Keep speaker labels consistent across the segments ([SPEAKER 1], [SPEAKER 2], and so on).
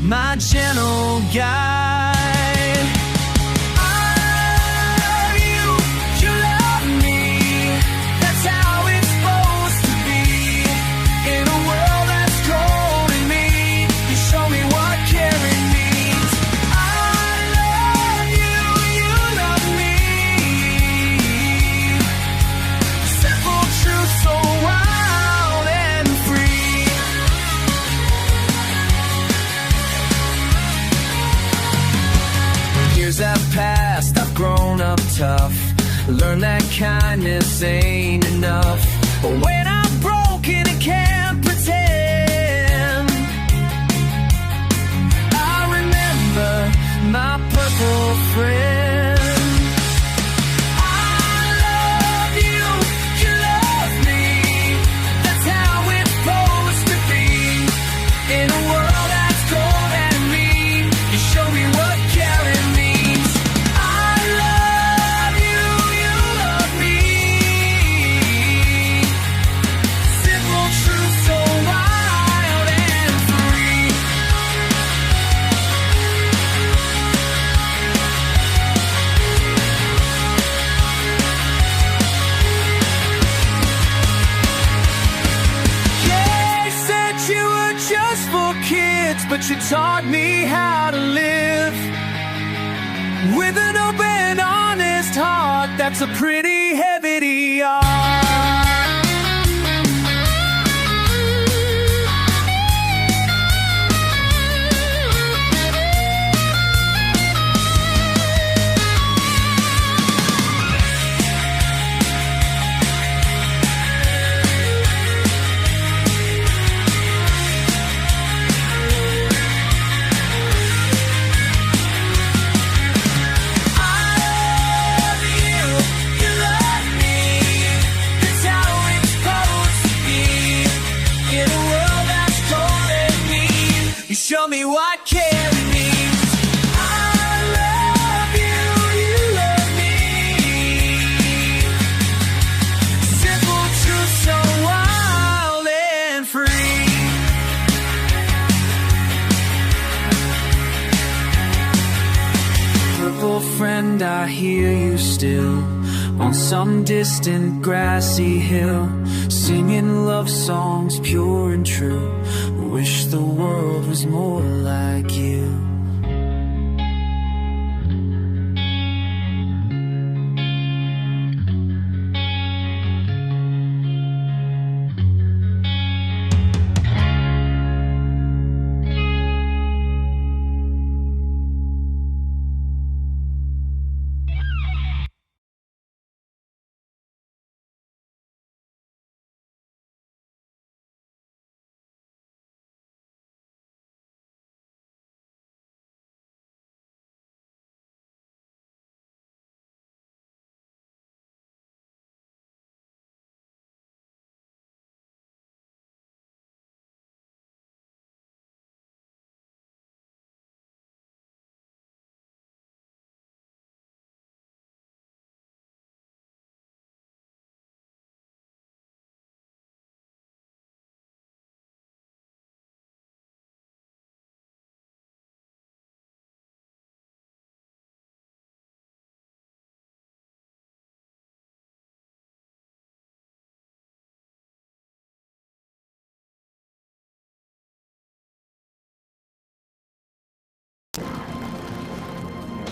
[SPEAKER 1] My gentle guide. I love you, you love me. That's how it's supposed to be. In a world that's cold and mean, you show me what caring means. I love you, you love me. Simple truth, so wild and free. Years have passed, I've grown up tough. Learned that kindness ain't enough. But when I'm broken, I can't pretend. I remember my purple friend. I love you, you love me. That's how it's supposed to be. In a world that's cold and mean, you show me what caring means. I love you, you love me. Simple truth, so wild and free. Yeah, you said you were just for kids, but you taught me how to live with an open, honest heart. That's a pretty heavy heart. Show me what caring means. I love you, you love me. Simple truth, so wild and free. Purple friend, I hear you still on some distant grassy hill, singing love songs pure and true. Wish the world was is more like you.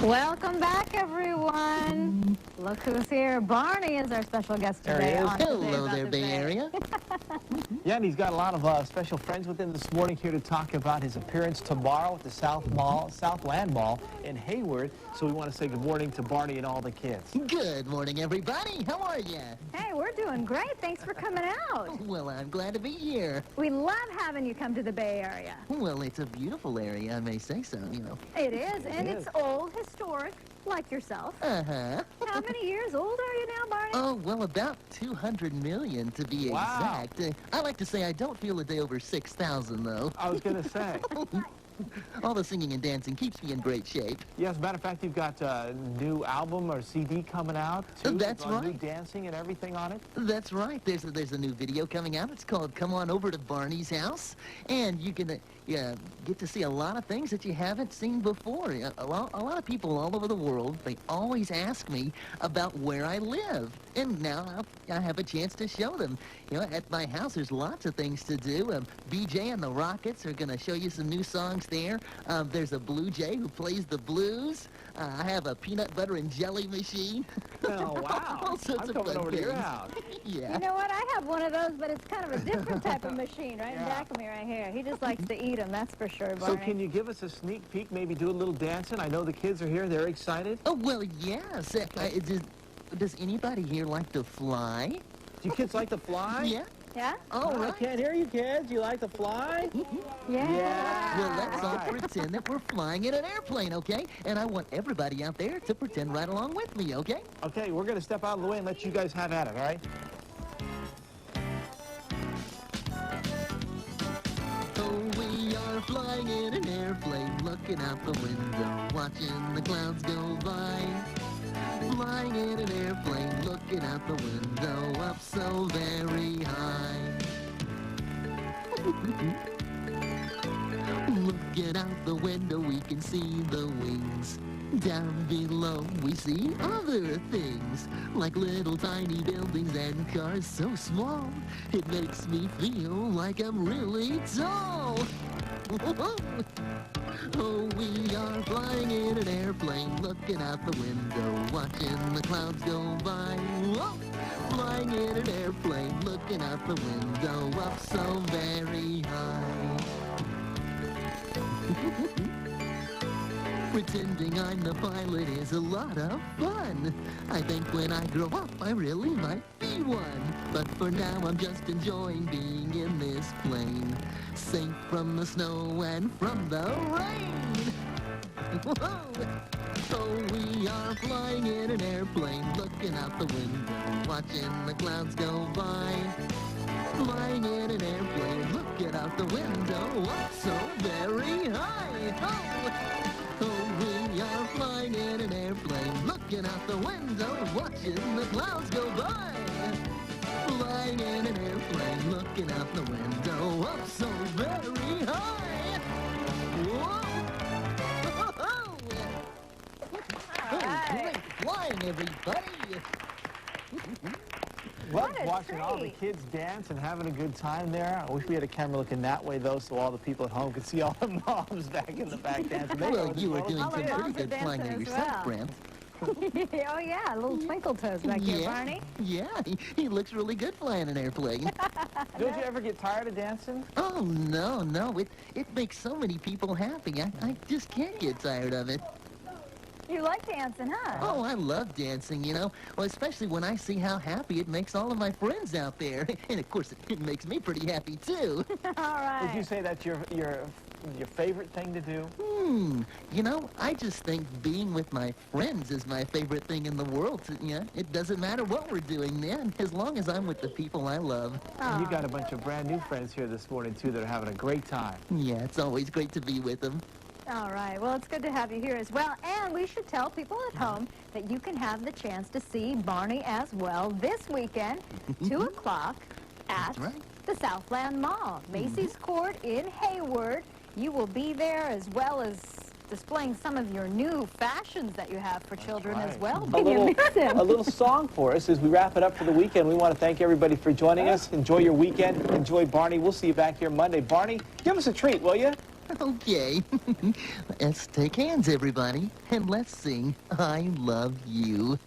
[SPEAKER 2] Welcome back, everyone. Look who's here. Barney is our special guest today.
[SPEAKER 3] There he is.
[SPEAKER 2] On Today
[SPEAKER 4] Hello
[SPEAKER 2] About
[SPEAKER 4] there,
[SPEAKER 2] the
[SPEAKER 4] Bay Area.
[SPEAKER 3] Yeah, and he's got a lot of special friends with him this morning here to talk about his appearance tomorrow at the Southland Mall in Hayward. So we want to say good morning to Barney and all the kids.
[SPEAKER 4] Good morning, everybody. How are you?
[SPEAKER 2] Hey, we're doing great. Thanks for coming out.
[SPEAKER 4] Well, I'm glad to be here.
[SPEAKER 2] We love having you come to the Bay Area.
[SPEAKER 4] Well, it's a beautiful area, I may say so, you know.
[SPEAKER 2] It is, and it's old, historic, like yourself.
[SPEAKER 4] Uh-huh.
[SPEAKER 2] How many years old are you now, Barney?
[SPEAKER 4] Oh, well, about 200 million to be
[SPEAKER 3] Wow.
[SPEAKER 4] exact. I like to say I don't feel a day over 6,000, though.
[SPEAKER 3] I was going to say.
[SPEAKER 4] All the singing and dancing keeps me in great shape.
[SPEAKER 3] Yes, as a matter of fact, you've got a new album or CD coming out, too.
[SPEAKER 4] That's
[SPEAKER 3] With, new
[SPEAKER 4] right.
[SPEAKER 3] dancing and everything on it.
[SPEAKER 4] That's right. There's a new video coming out. It's called Come On Over to Barney's House. And you can get to see a lot of things that you haven't seen before. A lot of people all over the world, they always ask me about where I live. And now I have a chance to show them. You know, at my house, there's lots of things to do. BJ and the Rockets are going to show you some new songs there. There's a Blue Jay who plays the blues. I have a peanut butter and jelly machine.
[SPEAKER 3] Oh, wow.
[SPEAKER 4] All sorts
[SPEAKER 3] I'm
[SPEAKER 4] of
[SPEAKER 3] coming
[SPEAKER 4] fun
[SPEAKER 3] over to your
[SPEAKER 4] things.
[SPEAKER 3] house.
[SPEAKER 4] Yeah.
[SPEAKER 2] You know what? I have one of those, but it's kind of a different type of machine right in back of me right here. He just likes to eat them, that's for sure, Barney.
[SPEAKER 3] So can you give us a sneak peek, maybe do a little dancing? I know the kids are here. They're excited.
[SPEAKER 4] Oh, well, yes. Does anybody here like to fly?
[SPEAKER 3] Do you kids like to fly?
[SPEAKER 4] Yeah?
[SPEAKER 2] Yeah?
[SPEAKER 4] All
[SPEAKER 3] I
[SPEAKER 4] right.
[SPEAKER 3] can't hear you, kids. You like to fly?
[SPEAKER 2] Yeah.
[SPEAKER 4] Well, let's all
[SPEAKER 3] Right.
[SPEAKER 4] pretend that we're flying in an airplane, okay? And I want everybody out there to pretend right along with me, okay?
[SPEAKER 3] Okay, we're going to step out of the way and let you guys have at it, all right?
[SPEAKER 4] Oh, we are flying in an airplane, looking out the window, watching the clouds go by. Flying in an airplane, looking out the window, up so very high. Looking out the window, we can see the wings. Down below, we see other things, like little tiny buildings and cars so small. It makes me feel like I'm really tall. Oh, we are flying in an airplane, looking out the window, watching the clouds go by. Whoa! Flying in an airplane, looking out the window, up so very high. Pretending I'm the pilot is a lot of fun. I think when I grow up, I really might be one. But for now, I'm just enjoying being in this plane, safe from the snow and from the rain. Whoa! So we are flying in an airplane, looking out the window, watching the clouds go by. Flying in an airplane, looking out the window, up so very high. Oh, we are flying in an airplane, looking out the window, watching the clouds go by. Flying in an airplane, looking out the window, up so very high. Whoa! Oh, great flying, everybody!
[SPEAKER 3] Loved
[SPEAKER 2] What a
[SPEAKER 3] watching all the
[SPEAKER 2] treat.
[SPEAKER 3] kids dance and having a good time there. I wish we had a camera looking that way, though, so all the people at home could see all the moms back in the back dancing. They
[SPEAKER 4] Well,
[SPEAKER 3] know as
[SPEAKER 4] you were
[SPEAKER 3] well as
[SPEAKER 4] doing
[SPEAKER 2] All the
[SPEAKER 3] we
[SPEAKER 4] some
[SPEAKER 3] did.
[SPEAKER 2] moms
[SPEAKER 4] pretty
[SPEAKER 2] are
[SPEAKER 4] good flying there
[SPEAKER 2] dancing as
[SPEAKER 4] yourself,
[SPEAKER 2] well.
[SPEAKER 4] Grant.
[SPEAKER 2] Oh, yeah, little twinkle toes back here, Barney.
[SPEAKER 4] Yeah, he looks really good flying an airplane.
[SPEAKER 3] Don't you ever get tired of dancing?
[SPEAKER 4] Oh, no. It makes so many people happy. I just can't get tired of it.
[SPEAKER 2] You like dancing, huh?
[SPEAKER 4] Oh, I love dancing, you know. Well, especially when I see how happy it makes all of my friends out there. And, of course, it makes me pretty happy, too.
[SPEAKER 2] All right.
[SPEAKER 3] Would you say that's your favorite thing to do?
[SPEAKER 4] You know, I just think being with my friends is my favorite thing in the world. Yeah, it doesn't matter what we're doing then, as long as I'm with the people I love.
[SPEAKER 3] And you got a bunch of brand new friends here this morning, too, that are having a great time.
[SPEAKER 4] Yeah, it's always great to be with them.
[SPEAKER 2] All right. Well, it's good to have you here as well. And we should tell people at home that you can have the chance to see Barney as well this weekend, 2 o'clock at
[SPEAKER 4] That's right.
[SPEAKER 2] the Southland Mall, Macy's Court in Hayward. You will be there as well as displaying some of your new fashions that you have for children as well. Can you miss him?
[SPEAKER 3] A little song for us as we wrap it up for the weekend. We want to thank everybody for joining us. Enjoy your weekend. Enjoy Barney. We'll see you back here Monday. Barney, give us a treat, will you?
[SPEAKER 4] Okay. Let's take hands, everybody, and let's sing I Love You.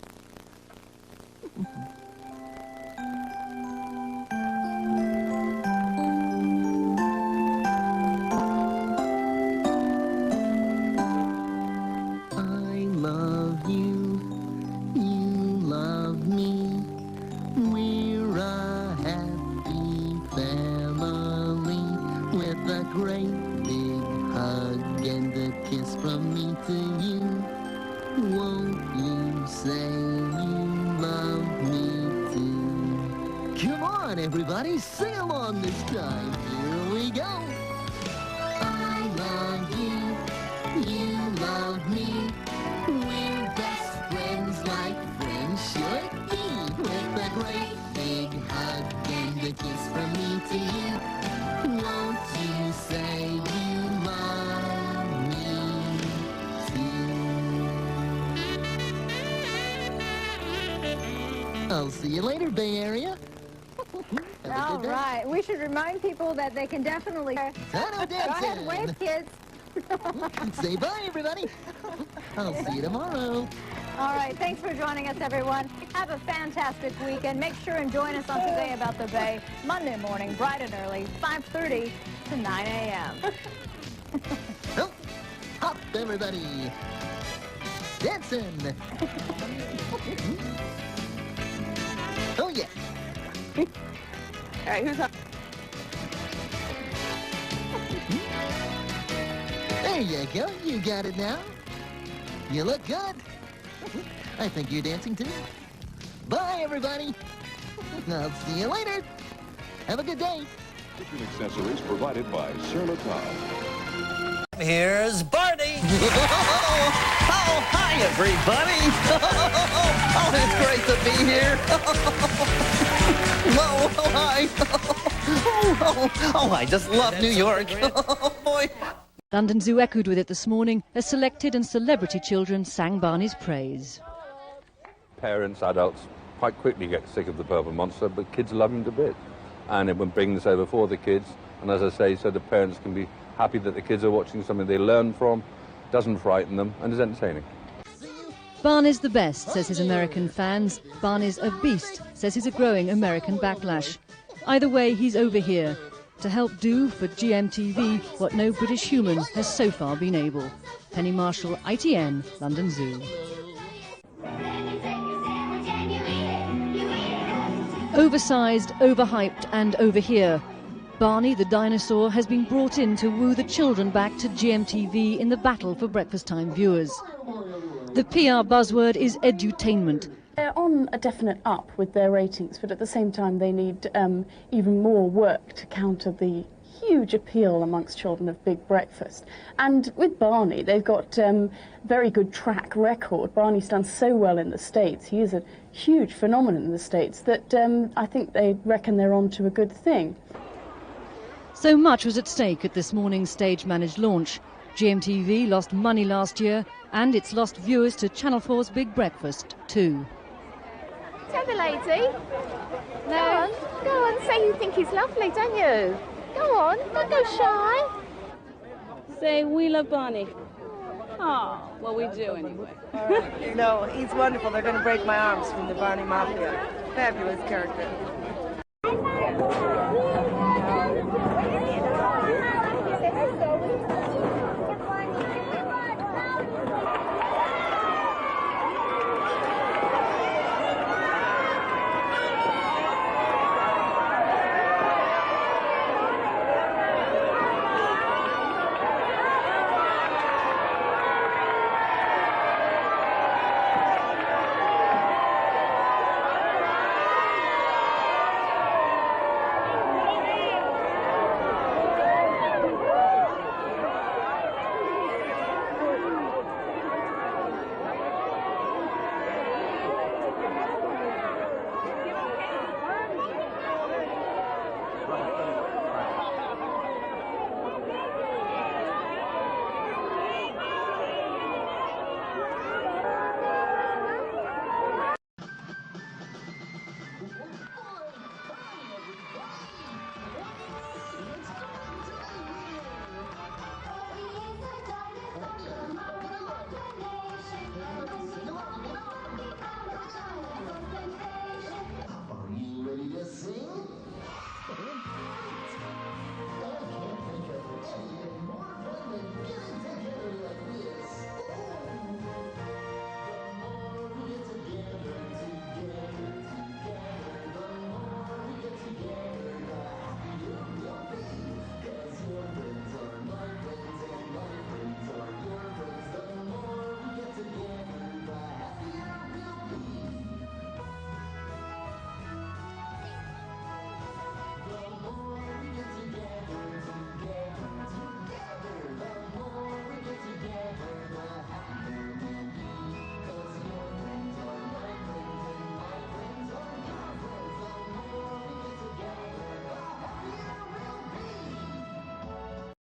[SPEAKER 4] I love you, you love me, we're a happy family with a great big hug and a kiss from me to you. Won't you say you love me too? Come on, everybody, sing along this time. Here we go. I love you, you love me. We're best friends like friends should be. With a great big hug and a kiss from me to you. Won't you say you love me too? I'll see you later, Bay Area. Have a
[SPEAKER 2] All
[SPEAKER 4] good day.
[SPEAKER 2] right. We should remind people that they can definitely... Go
[SPEAKER 4] Time to
[SPEAKER 2] ahead,
[SPEAKER 4] dancing.
[SPEAKER 2] wave, kids.
[SPEAKER 4] Say bye, everybody. I'll see you tomorrow.
[SPEAKER 2] All right. Thanks for joining us, everyone. Have a fantastic weekend. Make sure and join us on Today About the Bay, Monday morning, bright and early, 5:30 to 9 a.m.
[SPEAKER 4] Oh, hop, everybody. Dancing. Oh, yeah.
[SPEAKER 5] All right, who's up?
[SPEAKER 4] There you go. You got it now. You look good. I think you're dancing too. Bye, everybody. I'll see you later. Have a good day.
[SPEAKER 6] Kitchen accessories provided by Sheryl Leach.
[SPEAKER 7] Here's Barney. Oh, hi, everybody. Oh, it's great to be here. Oh, hi. Oh, I just love New York. Oh, boy.
[SPEAKER 8] London Zoo echoed with it this morning as selected and celebrity children sang Barney's praise.
[SPEAKER 9] Parents, adults quite quickly get sick of the purple monster, but kids love him to bits. And it would bring this over for the kids. And as I say, so the parents can be happy that the kids are watching something they learn from, doesn't frighten them, and is entertaining.
[SPEAKER 8] Barney's the best, says his American fans. Barney's a beast, says his a growing American backlash. Either way, he's over here to help do for GMTV what no British human has so far been able. Penny Marshall, ITN, London Zoo. Oversized, overhyped and over here. Barney the dinosaur has been brought in to woo the children back to GMTV in the battle for breakfast time viewers. The PR buzzword is edutainment.
[SPEAKER 5] They're on a definite up with their ratings, but at the same time they need even more work to counter the huge appeal amongst children of Big Breakfast. And with Barney, they've got very good track record. Barney's done so well in the States. He is a huge phenomenon in the States that I think they reckon they're on to a good thing.
[SPEAKER 8] So much was at stake at this morning's stage-managed launch. GMTV lost money last year, and it's lost viewers to Channel 4's Big Breakfast too.
[SPEAKER 10] tell the lady. No. Go on, say you think he's lovely, don't you? Go on, don't go shy.
[SPEAKER 11] Say, we love Barney. Oh, well, we do anyway.
[SPEAKER 12] All right. No, he's wonderful. They're going to break my arms from the Barney Mafia. Fabulous character.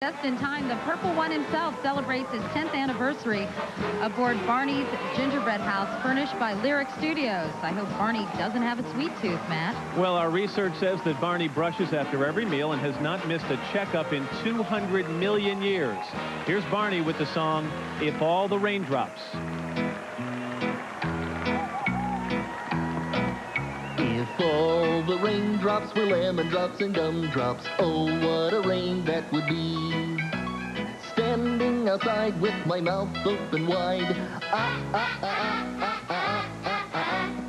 [SPEAKER 2] Just in time, the purple one himself celebrates his 10th anniversary aboard Barney's gingerbread house furnished by Lyric Studios. I hope Barney doesn't have a sweet tooth, Matt.
[SPEAKER 3] Well, our research says that Barney brushes after every meal and has not missed a checkup in 200 million years. Here's Barney with the song, If All the Raindrops.
[SPEAKER 4] If all the raindrops were lemon drops and gumdrops, oh, what a rain that would be. Standing outside with my mouth open wide,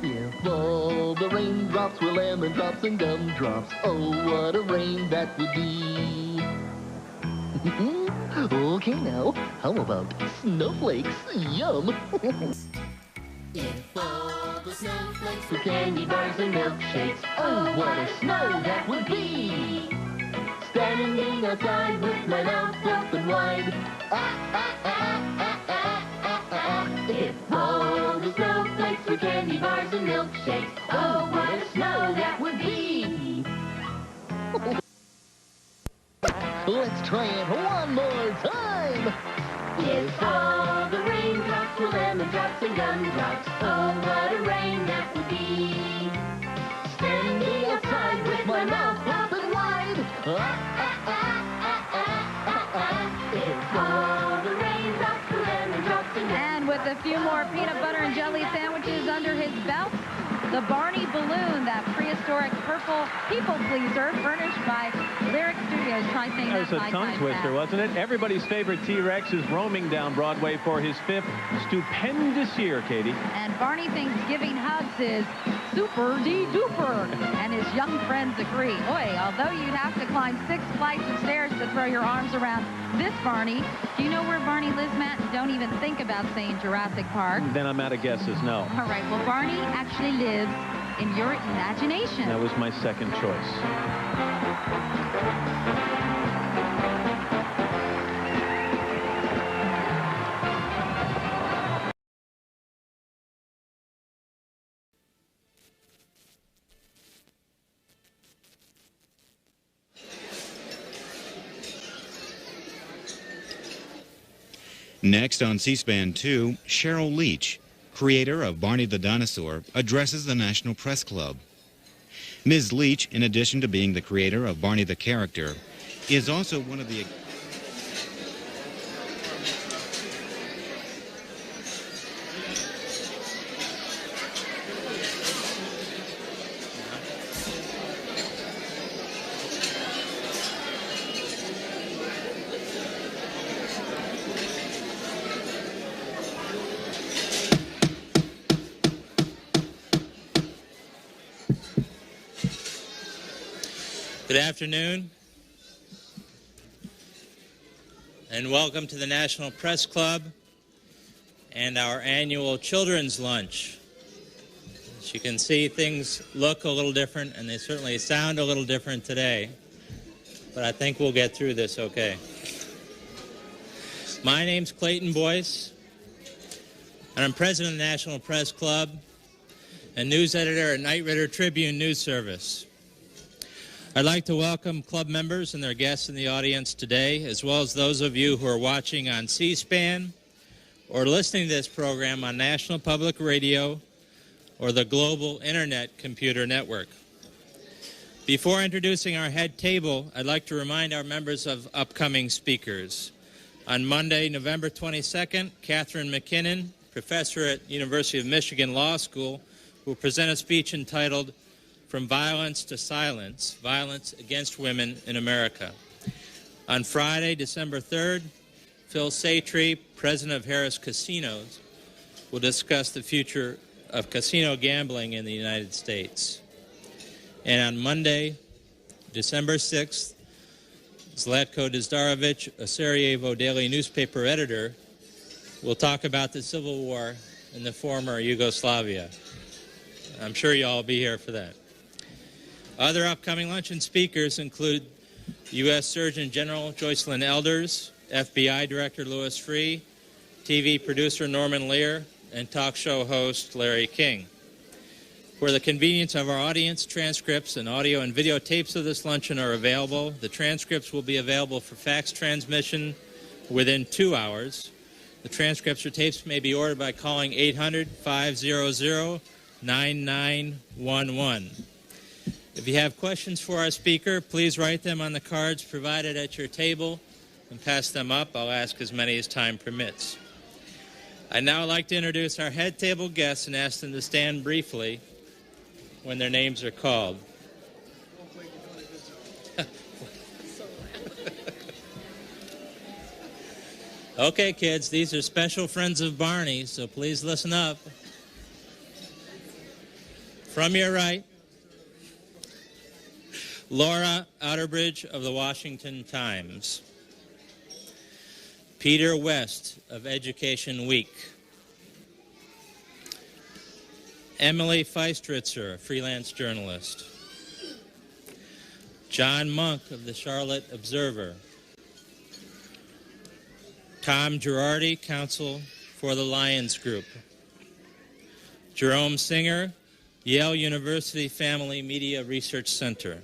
[SPEAKER 4] If all the raindrops were lemon drops and gumdrops, oh, what a rain that would be. Okay, now, how about snowflakes? Yum! If all the snowflakes were candy bars and milkshakes, oh, what a snow that would be! Standing outside with my mouth open wide, If all the snowflakes were candy bars and milkshakes, oh, what a snow that would be! Let's try it one more time! If all the raindrops were lemon drops and gumdrops, oh, what a rain that would be. Standing outside with my mouth open wide, If all the raindrops were lemon drops
[SPEAKER 2] And with a few more peanut butter and jelly sandwiches under his belt, the Barney balloon, that prehistoric purple people pleaser furnished by Lyric Studios. Try saying
[SPEAKER 3] There's
[SPEAKER 2] that
[SPEAKER 3] a tongue twister, wasn't it? Everybody's favorite T-Rex is roaming down Broadway for his 5th stupendous year, Katie.
[SPEAKER 2] And Barney thinks giving hugs is super-de-duper, and his young friends agree. Boy, although you'd have to climb 6 flights of stairs to throw your arms around this Barney. Do you know where Barney lives, Matt? Don't even think about saying Jurassic Park.
[SPEAKER 3] Then I'm out of guesses, no.
[SPEAKER 2] All right, well, Barney actually lives in your imagination.
[SPEAKER 3] That was my second choice.
[SPEAKER 13] Next on C-SPAN 2, Sheryl Leach. creator of Barney the Dinosaur, addresses the National Press Club. Ms. Leach, in addition to being the creator of Barney the character, is also one of the...
[SPEAKER 14] Good afternoon, and welcome to the National Press Club and our annual Children's Lunch. As you can see, things look a little different, and they certainly sound a little different today, but I think we'll get through this okay. My name's Clayton Boyce, and I'm president of the National Press Club and news editor at Knight Ridder Tribune News Service. I'd like to welcome club members and their guests in the audience today, as well as those of you who are watching on C-SPAN or listening to this program on National Public Radio or the Global Internet Computer Network. Before introducing our head table, I'd like to remind our members of upcoming speakers. On Monday, November 22nd, Catherine McKinnon, professor at University of Michigan Law School, will present a speech entitled From Violence to Silence, Violence Against Women in America. On Friday, December 3rd, Phil Satry, president of Harris Casinos, will discuss the future of casino gambling in the United States. And on Monday, December 6th, Zlatko Dizdarovich, a Sarajevo daily newspaper editor, will talk about the civil war in the former Yugoslavia. I'm sure you'll all be here for that. Other upcoming luncheon speakers include U.S. Surgeon General Joycelyn Elders, FBI Director Louis Freeh, TV producer Norman Lear, and talk show host Larry King. For the convenience of our audience, transcripts and audio and video tapes of this luncheon are available. The transcripts will be available for fax transmission within 2 hours. The transcripts or tapes may be ordered by calling 800-500-9911. If you have questions for our speaker, please write them on the cards provided at your table and pass them up. I'll ask as many as time permits. I'd now like to introduce our head table guests and ask them to stand briefly when their names are called. Okay, kids, these are special friends of Barney, so please listen up. From your right, Laura Outerbridge of the Washington Times. Peter West of Education Week. Emily Feistritzer, a freelance journalist. John Monk of the Charlotte Observer. Tom Girardi, counsel for the Lyons Group. Jerome Singer, Yale University Family Media Research Center.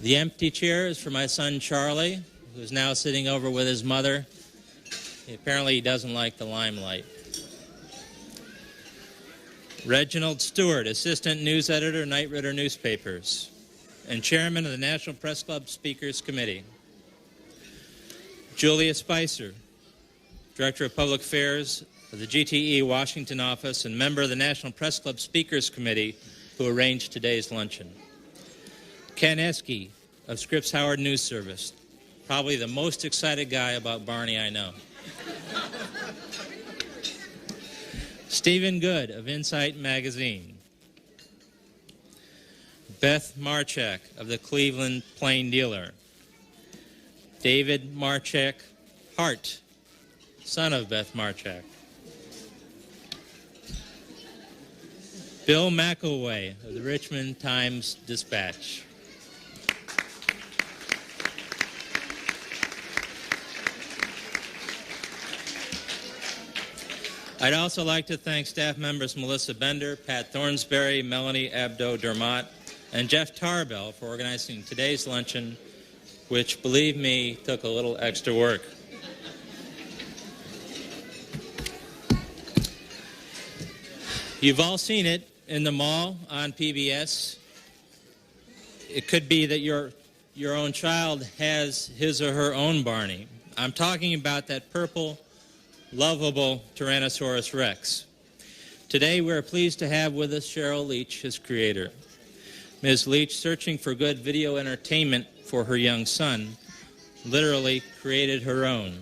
[SPEAKER 14] The empty chair is for my son Charlie, who's now sitting over with his mother. Apparently he doesn't like the limelight. Reginald Stewart, assistant news editor, Knight Ridder Newspapers, and chairman of the National Press Club Speakers Committee. Julia Spicer, director of public affairs of the GTE Washington office and member of the National Press Club Speakers Committee, who arranged today's luncheon. Ken Esky of Scripps Howard News Service, probably the most excited guy about Barney I know. Stephen Good of Insight Magazine. Beth Marchak of the Cleveland Plain Dealer. David Marchak Hart, son of Beth Marchak. Bill McElway of the Richmond Times-Dispatch. I'd also like to thank staff members Melissa Bender, Pat Thornsberry, Melanie Abdo-Dermott, and Jeff Tarbell for organizing today's luncheon, which, believe me, took a little extra work. You've all seen it in the mall on PBS. It could be that your own child has his or her own Barney. I'm talking about that purple, lovable Tyrannosaurus Rex. Today we're pleased to have with us Sheryl Leach, his creator. Ms. Leach, searching for good video entertainment for her young son, literally created her own.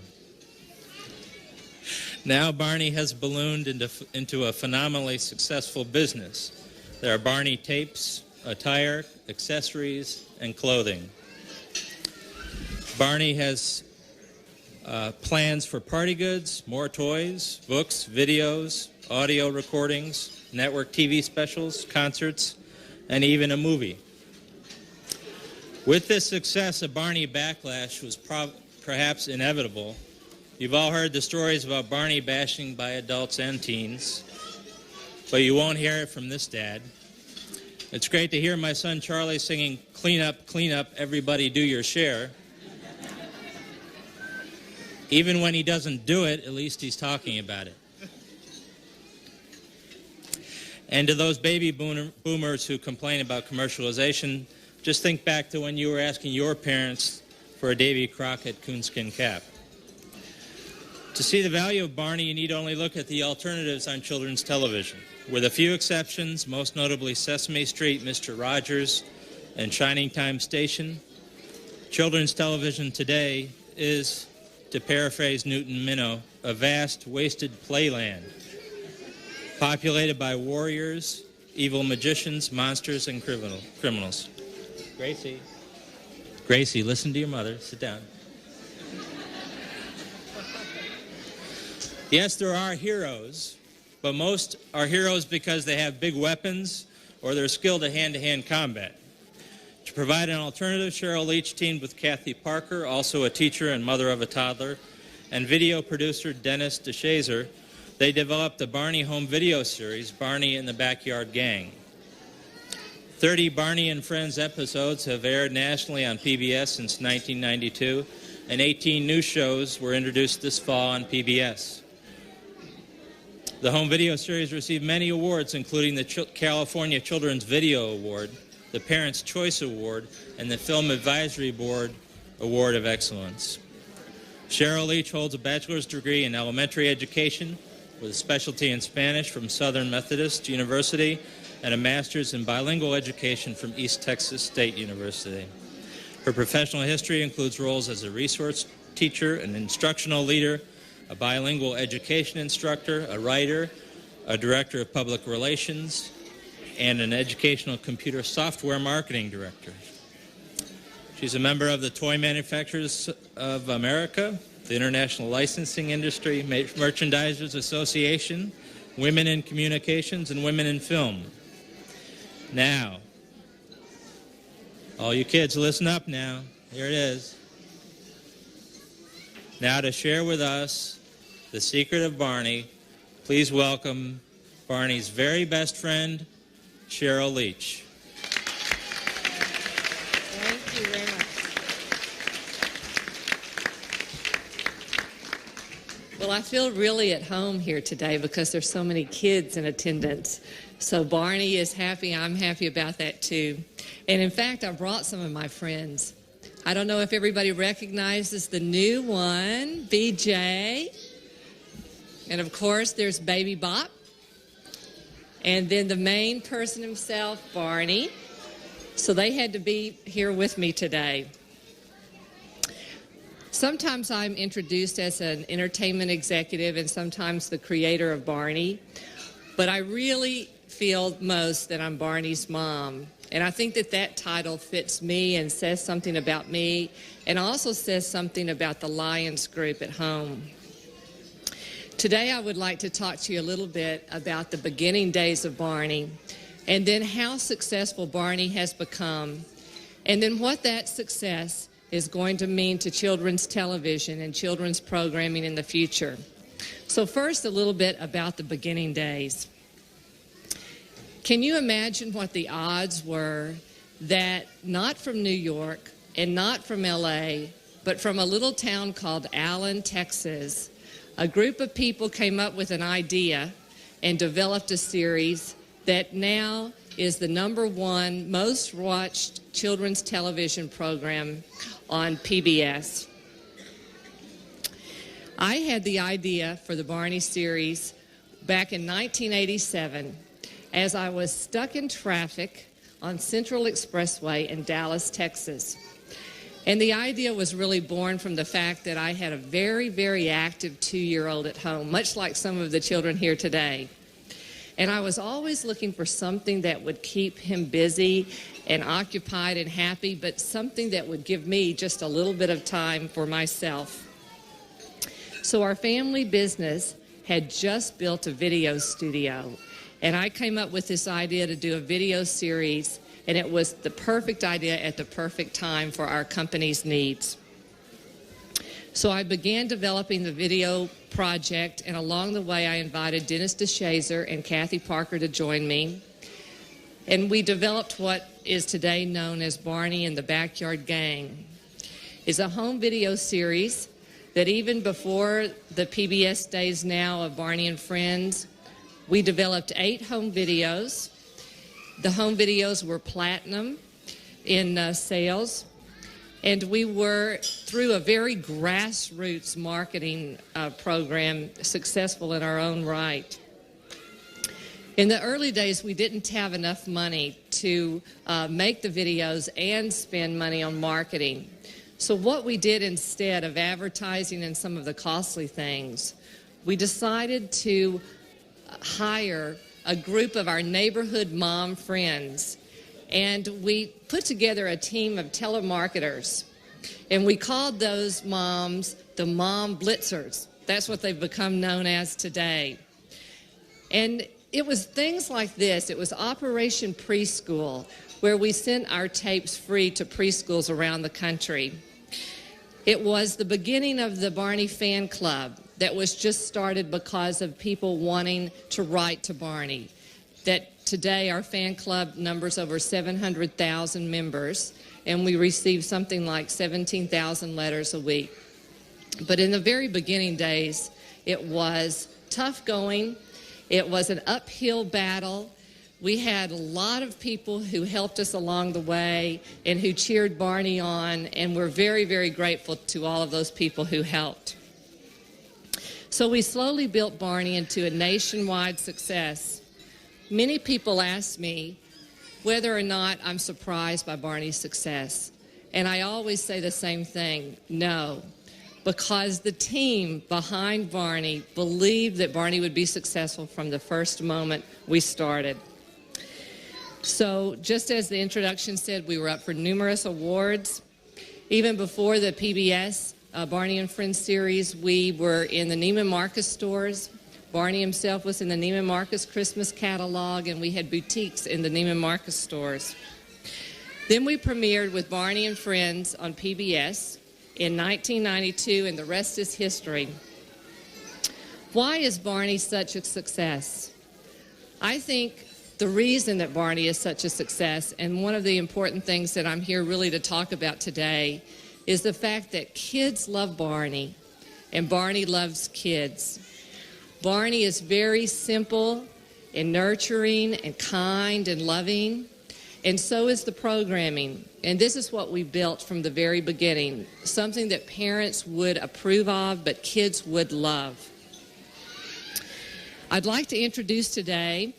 [SPEAKER 14] Now Barney has ballooned into a phenomenally successful business. There are Barney tapes, attire, accessories, and clothing. Barney has plans for party goods, more toys, books, videos, audio recordings, network TV specials, concerts, and even a movie. With this success, a Barney backlash was perhaps inevitable. You've all heard the stories about Barney bashing by adults and teens, but you won't hear it from this dad. It's great to hear my son Charlie singing, clean up, everybody do your share." Even when he doesn't do it, at least he's talking about it. And to those baby boomers who complain about commercialization, just think back to when you were asking your parents for a Davy Crockett coonskin cap. To see the value of Barney, you need only look at the alternatives on children's television. With a few exceptions, most notably Sesame Street, Mr. Rogers, and Shining Time Station, children's television today is, to paraphrase Newton Minnow, a vast, wasted playland, populated by warriors, evil magicians, monsters, and criminals. Gracie, listen to your mother. Sit down. Yes, there are heroes, but most are heroes because they have big weapons or they're skilled at hand-to-hand combat. To provide an alternative, Sheryl Leach teamed with Kathy Parker, also a teacher and mother of a toddler, and video producer Dennis DeShazer. They developed the Barney home video series, Barney and the Backyard Gang. 30 Barney and Friends episodes have aired nationally on PBS since 1992, and 18 new shows were introduced this fall on PBS. The home video series received many awards, including the California Children's Video Award, the Parents' Choice Award, and the Film Advisory Board Award of Excellence. Sheryl Leach holds a bachelor's degree in elementary education with a specialty in Spanish from Southern Methodist University and a master's in bilingual education from East Texas State University. Her professional history includes roles as a resource teacher, an instructional leader, a bilingual education instructor, a writer, a director of public relations, and an educational computer software marketing director. She's a member of the Toy Manufacturers of America, the International Licensing Industry Merchandisers Association, Women in Communications, and Women in Film. Now, all you kids, listen up now. Here it is. Now to share with us the secret of Barney, please welcome Barney's very best friend, Sheryl Leach.
[SPEAKER 15] Thank you very much. Well, I feel really at home here today because there's so many kids in attendance. So Barney is happy. I'm happy about that too. And in fact, I brought some of my friends. I don't know if everybody recognizes the new one, BJ. And of course, there's Baby Bop. And then the main person himself, Barney. So they had to be here with me today. Sometimes I'm introduced as an entertainment executive and sometimes the creator of Barney. But I really feel most that I'm Barney's mom. And I think that that title fits me and says something about me and also says something about the Lyons group at home. Today I would like to talk to you a little bit about the beginning days of Barney and then how successful Barney has become and then what that success is going to mean to children's television and children's programming in the future. So first, a little bit about the beginning days. Can you imagine what the odds were that not from New York and not from LA, but from a little town called Allen, Texas, a group of people came up with an idea and developed a series that now is the #1 most watched children's television program on PBS. I had the idea for the Barney series back in 1987 as I was stuck in traffic on Central Expressway in Dallas, Texas. And the idea was really born from the fact that I had a very, very active 2-year-old at home, much like some of the children here today. And I was always looking for something that would keep him busy and occupied and happy, but something that would give me just a little bit of time for myself. So our family business had just built a video studio, and I came up with this idea to do a video series, and it was the perfect idea at the perfect time for our company's needs. So I began developing the video project, and along the way I invited Dennis DeShazer and Kathy Parker to join me. And we developed what is today known as Barney and the Backyard Gang. It's a home video series that even before the PBS days now of Barney and Friends, we developed 8 home videos. The home videos were platinum in sales. And we were, through a very grassroots marketing program, successful in our own right. In the early days, we didn't have enough money to make the videos and spend money on marketing. So what we did instead of advertising and some of the costly things, we decided to hire a group of our neighborhood mom friends. And we put together a team of telemarketers, and we called those moms the Mom Blitzers. That's what they've become known as today. And it was things like this. It was Operation Preschool, where we sent our tapes free to preschools around the country. It was the beginning of the Barney fan club that was just started because of people wanting to write to Barney. That today our fan club numbers over 700,000 members, and we receive something like 17,000 letters a week. But in the very beginning days, it was tough going. It was an uphill battle. We had a lot of people who helped us along the way and who cheered Barney on, and we're very, very grateful to all of those people who helped. So we slowly built Barney into a nationwide success. Many people ask me whether or not I'm surprised by Barney's success. And I always say the same thing, no, because the team behind Barney believed that Barney would be successful from the first moment we started. So just as the introduction said, we were up for numerous awards. Even before the PBS Barney and Friends series, we were in the Neiman Marcus stores. Barney himself was in the Neiman Marcus Christmas catalog, and we had boutiques in the Neiman Marcus stores. Then we premiered with Barney and Friends on PBS in 1992, and the rest is history. Why is Barney such a success? I think the reason that Barney is such a success, and one of the important things that I'm here really to talk about today, is the fact that kids love Barney, and Barney loves kids. Barney is very simple and nurturing and kind and loving, and so is the programming. And this is what we built from the very beginning, something that parents would approve of, but kids would love. I'd like to introduce today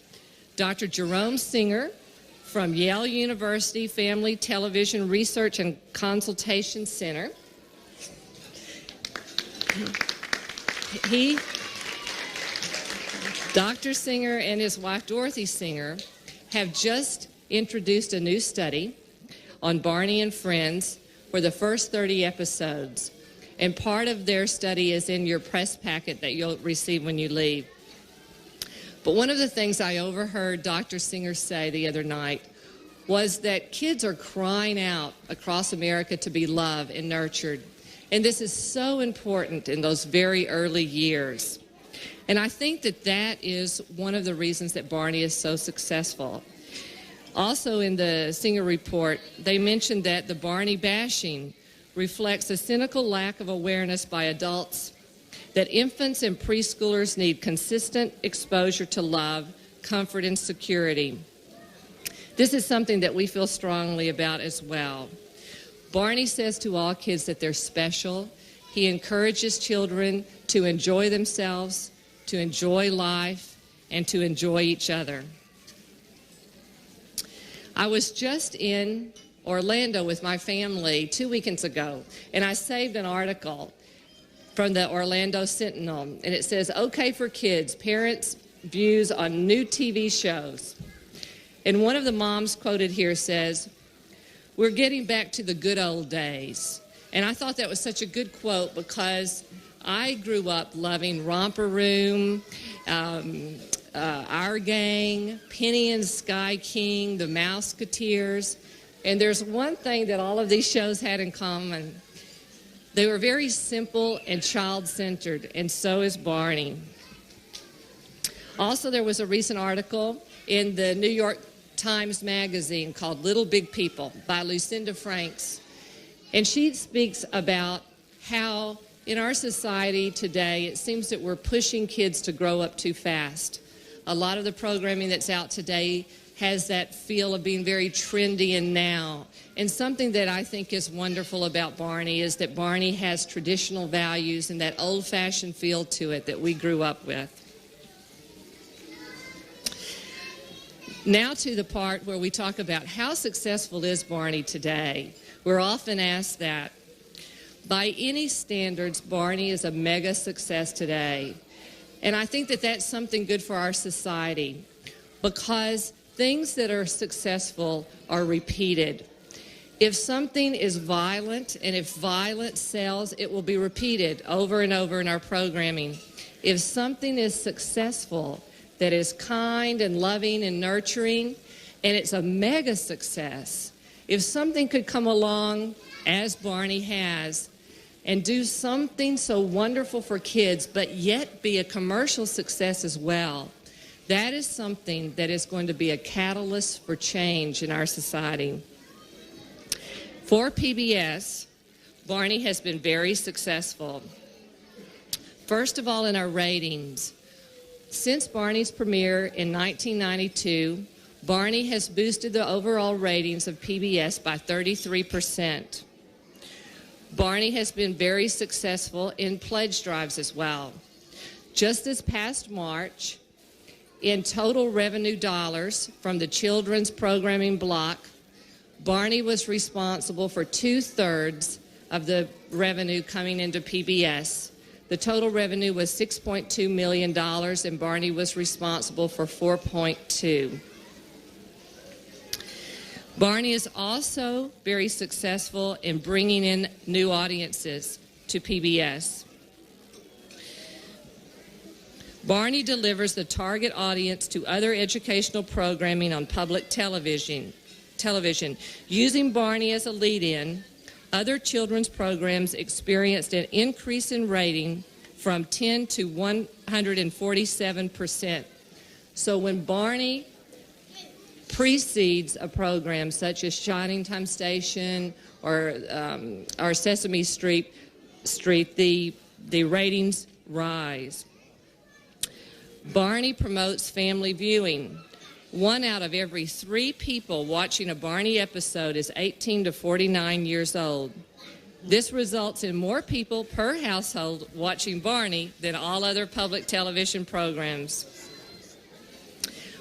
[SPEAKER 15] Dr. Jerome Singer from Yale University Family Television Research and Consultation Center. Dr. Singer and his wife Dorothy Singer have just introduced a new study on Barney and Friends for the first 30 episodes. And part of their study is in your press packet that you'll receive when you leave. But one of the things I overheard Dr. Singer say the other night was that kids are crying out across America to be loved and nurtured. And this is so important in those very early years. And I think that that is one of the reasons that Barney is so successful. Also in the Singer report, they mentioned that the Barney bashing reflects a cynical lack of awareness by adults that infants and preschoolers need consistent exposure to love, comfort, and security. This is something that we feel strongly about as well. Barney says to all kids that they're special. He encourages children to enjoy themselves, to enjoy life, and to enjoy each other. I was just in Orlando with my family 2 weekends ago, and I saved an article from the Orlando Sentinel, and it says, "Okay for Kids, Parents' Views on New TV Shows." And one of the moms quoted here says, "We're getting back to the good old days." And I thought that was such a good quote because I grew up loving Romper Room, Our Gang, Penny and Sky King, The Mouseketeers. And there's one thing that all of these shows had in common. They were very simple and child-centered, and so is Barney. Also, there was a recent article in the New York Times Magazine called Little Big People by Lucinda Franks. And she speaks about how in our society today, it seems that we're pushing kids to grow up too fast. A lot of the programming that's out today has that feel of being very trendy and now. And something that I think is wonderful about Barney is that Barney has traditional values and that old-fashioned feel to it that we grew up with. Now to the part where we talk about how successful is Barney today. We're often asked that. By any standards, Barney is a mega success today. And I think that that's something good for our society because things that are successful are repeated. If something is violent and if violence sells, it will be repeated over and over in our programming. If something is successful, that is kind and loving and nurturing, and it's a mega success, if something could come along, as Barney has, and do something so wonderful for kids, but yet be a commercial success as well, that is something that is going to be a catalyst for change in our society. For PBS, Barney has been very successful. First of all, in our ratings. Since Barney's premiere in 1992, Barney has boosted the overall ratings of PBS by 33%. Barney has been very successful in pledge drives as well. Just this past March, in total revenue dollars from the children's programming block, Barney was responsible for 2/3 of the revenue coming into PBS. The total revenue was $6.2 million, and Barney was responsible for $4.2. Barney is also very successful in bringing in new audiences to PBS. Barney delivers the target audience to other educational programming on public television. Using Barney as a lead-in, other children's programs experienced an increase in rating from 10 to 147%. So when Barney precedes a program such as Shining Time Station or Sesame Street, the ratings rise. Barney promotes family viewing. 1 out of every 3 people watching a Barney episode is 18 to 49 years old. This results in more people per household watching Barney than all other public television programs.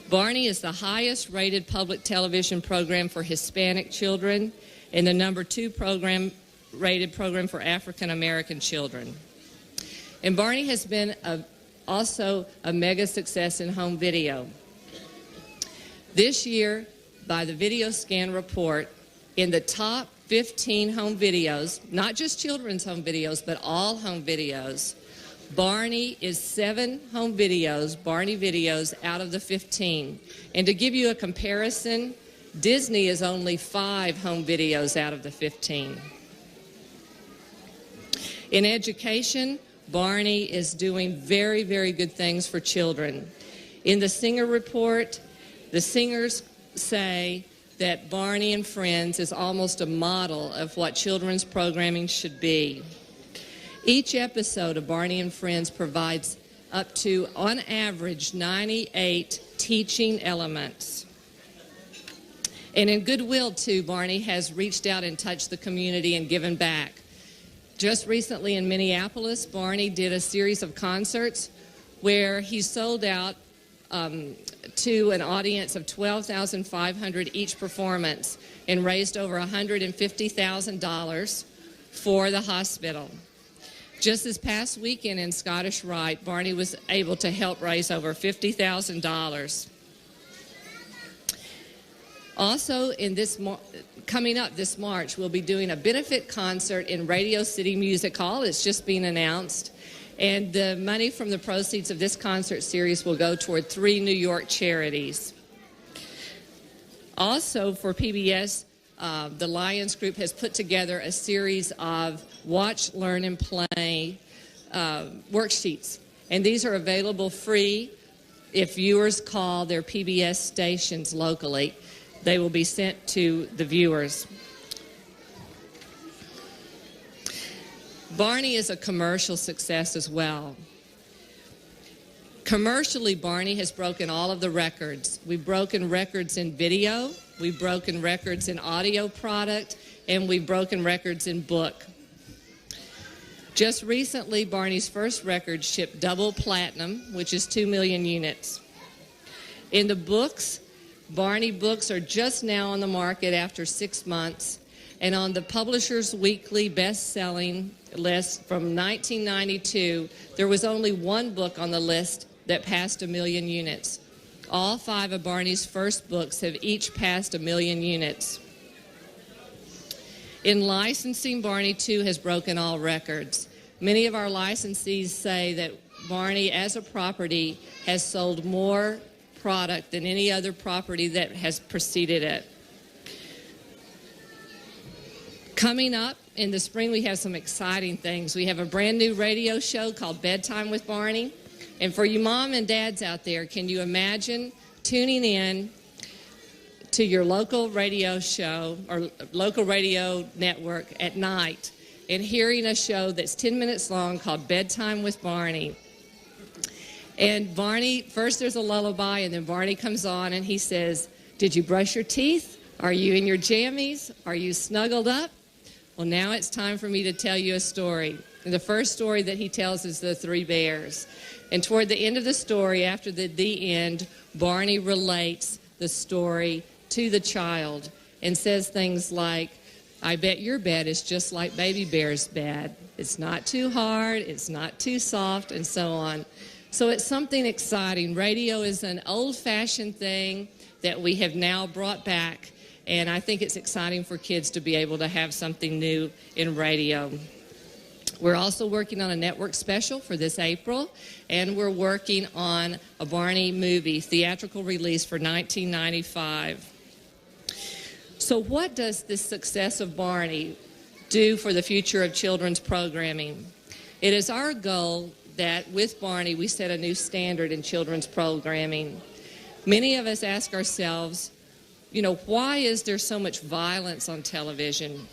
[SPEAKER 15] Barney is the highest rated public television program for Hispanic children and the #2 rated program for African American children. And Barney has been also a mega success in home video. This year, by the Video Scan report, in the top 15 home videos, not just children's home videos, but all home videos, Barney is 7 home videos, Barney videos, out of the 15. And to give you a comparison, Disney is only 5 home videos out of the 15. In education, Barney is doing very, very good things for children. In the Singer report, the singers say that Barney and Friends is almost a model of what children's programming should be. Each episode of Barney and Friends provides up to, on average, 98 teaching elements. And in goodwill, too, Barney has reached out and touched the community and given back. Just recently in Minneapolis, Barney did a series of concerts where he sold out to an audience of 12,500 each performance and raised over $150,000 for the hospital. Just this past weekend in Scottish Rite, Barney was able to help raise over $50,000. Also, coming up this March, we'll be doing a benefit concert in Radio City Music Hall. It's just been announced. And the money from the proceeds of this concert series will go toward 3 New York charities. Also, for PBS, the Lyons Group has put together a series of Watch, Learn, and Play worksheets. And these are available free if viewers call their PBS stations locally. They will be sent to the viewers. Barney is a commercial success as well. Commercially, Barney has broken all of the records. We've broken records in video, we've broken records in audio product, and we've broken records in book. Just recently, Barney's first record shipped double platinum, which is 2 million units. In the books, Barney books are just now on the market after 6 months, and on the Publishers Weekly best-selling list from 1992, there was only one book on the list that passed 1 million units. All 5 of Barney's first books have each passed 1 million units. In licensing, Barney, too, has broken all records. Many of our licensees say that Barney, as a property, has sold more product than any other property that has preceded it. Coming up in the spring, we have some exciting things. We have a brand new radio show called Bedtime with Barney. And for you mom and dads out there, can you imagine tuning in to your local radio show or local radio network at night and hearing a show that's 10 minutes long called Bedtime with Barney? And Barney, first there's a lullaby, and then Barney comes on and he says, "Did you brush your teeth? Are you in your jammies? Are you snuggled up?" Well, now it's time for me to tell you a story. And the first story that he tells is The 3 Bears. And toward the end of the story, after the end, Barney relates the story to the child and says things like, "I bet your bed is just like Baby Bear's bed. It's not too hard, it's not too soft," and so on. So it's something exciting. Radio is an old-fashioned thing that we have now brought back, and I think it's exciting for kids to be able to have something new in radio. We're also working on a network special for this April, and we're working on a Barney movie, theatrical release for 1995. So what does this success of Barney do for the future of children's programming? It is our goal that with Barney we set a new standard in children's programming. Many of us ask ourselves, why is there so much violence on television?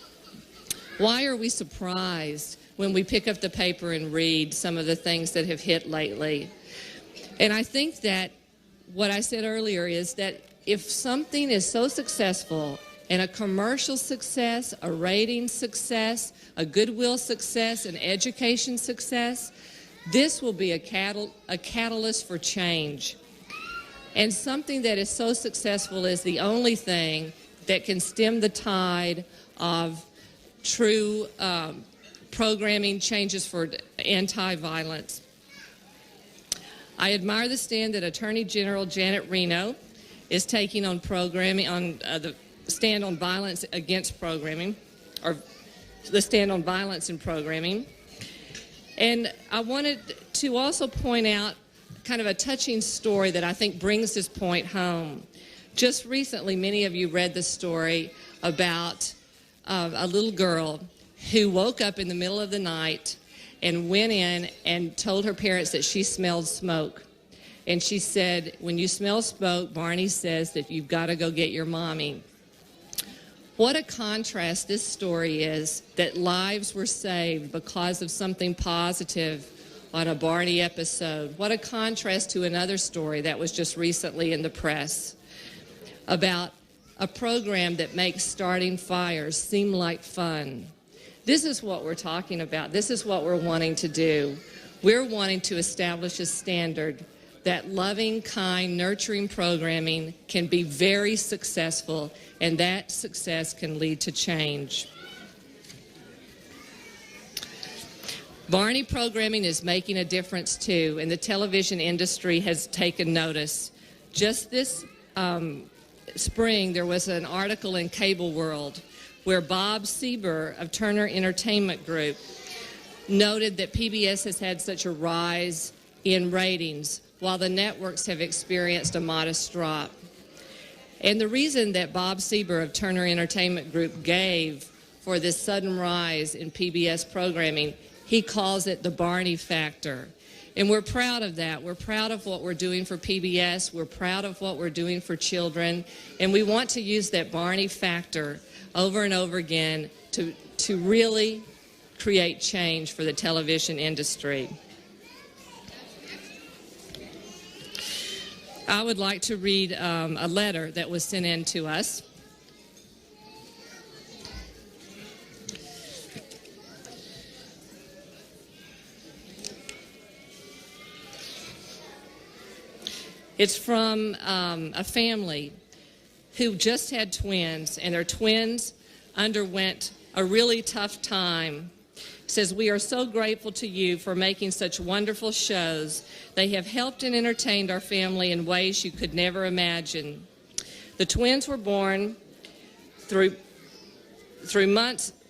[SPEAKER 15] Why are we surprised when we pick up the paper and read some of the things that have hit lately? And I think that what I said earlier is that if something is so successful, and a commercial success, a rating success, a goodwill success, an education success, this will be a catalyst for change. And something that is so successful is the only thing that can stem the tide of true programming changes for anti-violence. I admire the stand that Attorney General Janet Reno is taking on programming, on the stand on violence against programming, or the stand on violence in programming. And I wanted to also point out kind of a touching story that I think brings this point home. Just recently, many of you read the story about a little girl who woke up in the middle of the night and went in and told her parents that she smelled smoke. And she said, "When you smell smoke, Barney says that you've got to go get your mommy." What a contrast this story is, that lives were saved because of something positive on a Barney episode. What a contrast to another story that was just recently in the press about a program that makes starting fires seem like fun. This is what we're talking about. This is what we're wanting to do. We're wanting to establish a standard that loving, kind, nurturing programming can be very successful, and that success can lead to change. Barney programming is making a difference too, and the television industry has taken notice. Just this spring, there was an article in Cable World where Bob Sieber of Turner Entertainment Group noted that PBS has had such a rise in ratings while the networks have experienced a modest drop. And the reason that Bob Sieber of Turner Entertainment Group gave for this sudden rise in PBS programming, he calls it the Barney factor. And we're proud of that. We're proud of what we're doing for PBS. We're proud of what we're doing for children. And we want to use that Barney factor over and over again to really create change for the television industry. I would like to read a letter that was sent in to us. It's from a family who just had twins, and their twins underwent a really tough time. It says, "We are so grateful to you for making such wonderful shows. They have helped and entertained our family in ways you could never imagine. The twins were born through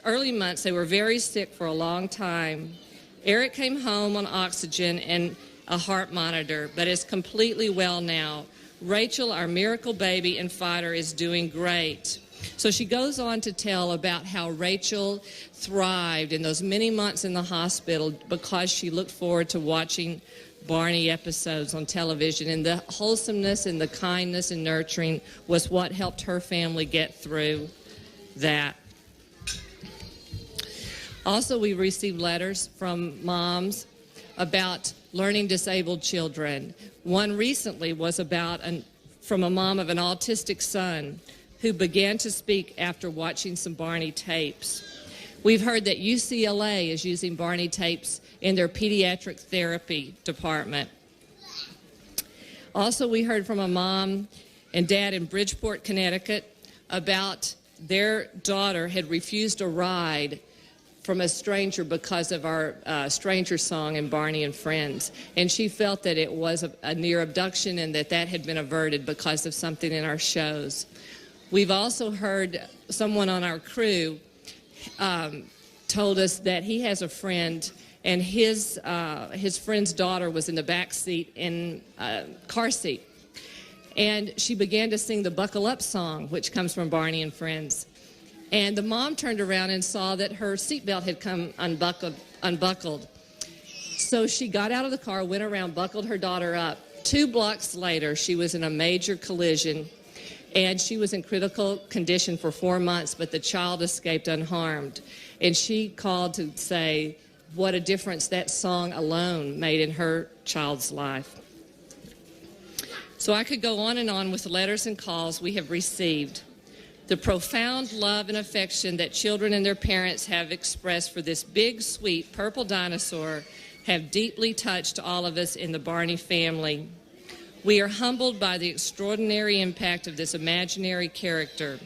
[SPEAKER 15] early months. They were very sick for a long time. Eric came home on oxygen and a heart monitor, but is completely well now. Rachel, our miracle baby and fighter, is doing great." So she goes on to tell about how Rachel thrived in those many months in the hospital because she looked forward to watching Barney episodes on television, and the wholesomeness and the kindness and nurturing was what helped her family get through that. Also, we received letters from moms about learning disabled children. One recently was from a mom of an autistic son who began to speak after watching some Barney tapes. We've heard that UCLA is using Barney tapes in their pediatric therapy department. Also, we heard from a mom and dad in Bridgeport, Connecticut, about their daughter had refused a ride from a stranger because of our stranger song in Barney and Friends. And she felt that it was a near abduction and that had been averted because of something in our shows. We've also heard someone on our crew told us that he has a friend, and his friend's daughter was in the back seat in a car seat. And she began to sing the Buckle Up song, which comes from Barney and Friends. And the mom turned around and saw that her seatbelt had come unbuckled. So she got out of the car, went around, buckled her daughter up. 2 blocks later, she was in a major collision, and she was in critical condition for 4 months, but the child escaped unharmed. And she called to say what a difference that song alone made in her child's life. So I could go on and on with the letters and calls we have received. The profound love and affection that children and their parents have expressed for this big, sweet purple dinosaur have deeply touched all of us in the Barney family. We are humbled by the extraordinary impact of this imaginary character.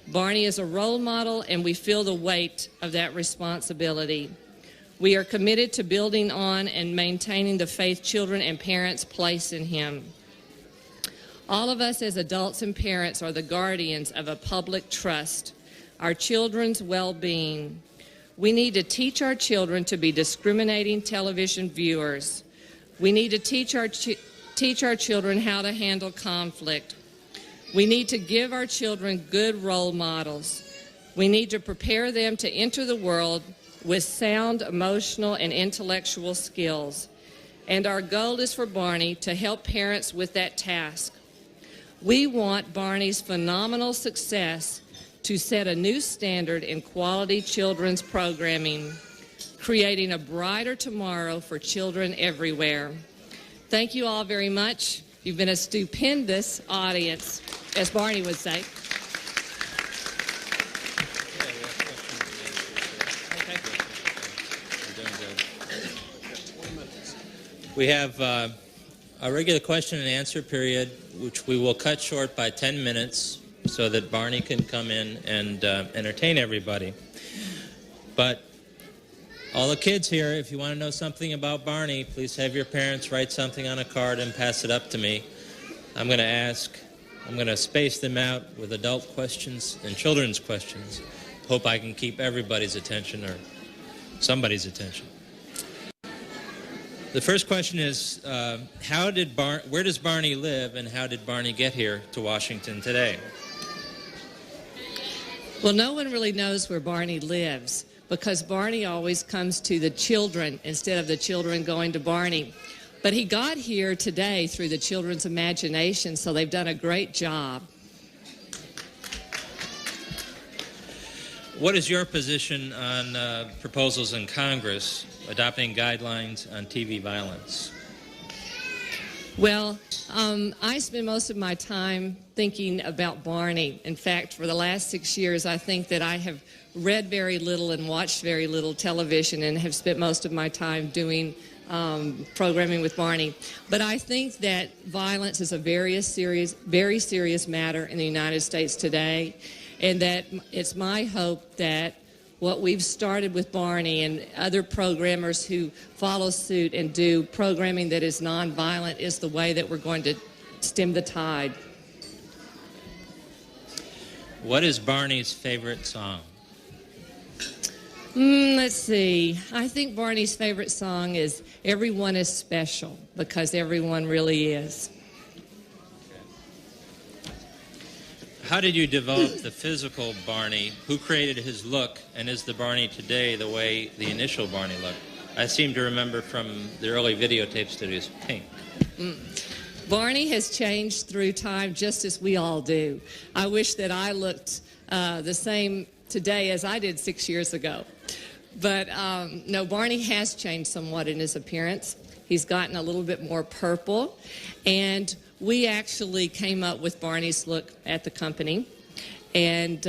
[SPEAKER 15] Barney is a role model, and we feel the weight of that responsibility. We are committed to building on and maintaining the faith children and parents place in him. All of us as adults and parents are the guardians of a public trust, our children's well-being. We need to teach our children to be discriminating television viewers. We need to teach our children how to handle conflict. We need to give our children good role models. We need to prepare them to enter the world with sound emotional and intellectual skills. And our goal is for Barney to help parents with that task. We want Barney's phenomenal success to set a new standard in quality children's programming, creating a brighter tomorrow for children everywhere. Thank you all very much. You've been a stupendous audience, as Barney would say.
[SPEAKER 14] We have a regular question and answer period, which we will cut short by 10 minutes so that Barney can come in and entertain everybody. But all the kids here, if you want to know something about Barney, please have your parents write something on a card and pass it up to me. I'm going to space them out with adult questions and children's questions. Hope I can keep everybody's attention or somebody's attention. The first question is, where does Barney live and how did Barney get here to Washington today?
[SPEAKER 15] Well, no one really knows where Barney lives because Barney always comes to the children instead of the children going to Barney. But he got here today through the children's imagination, so they've done a great job.
[SPEAKER 14] What is your position on proposals in Congress adopting guidelines on TV violence?
[SPEAKER 15] Well, I spend most of my time thinking about Barney. In fact, for the last 6 years, I think that I have read very little and watched very little television and have spent most of my time doing programming with Barney. But I think that violence is a very serious matter in the United States today, and that it's my hope that what we've started with Barney and other programmers who follow suit and do programming that is nonviolent is the way that we're going to stem the tide.
[SPEAKER 14] What is Barney's favorite song?
[SPEAKER 15] Let's see. I think Barney's favorite song is Everyone is Special, because everyone really is.
[SPEAKER 14] How did you develop the physical Barney? Who created his look, and is the Barney today the way the initial Barney looked? I seem to remember from the early videotapes that he was pink.
[SPEAKER 15] Barney has changed through time just as we all do. I wish that I looked the same today as I did 6 years ago. But no, Barney has changed somewhat in his appearance. He's gotten a little bit more purple, and we actually came up with Barney's look at the company and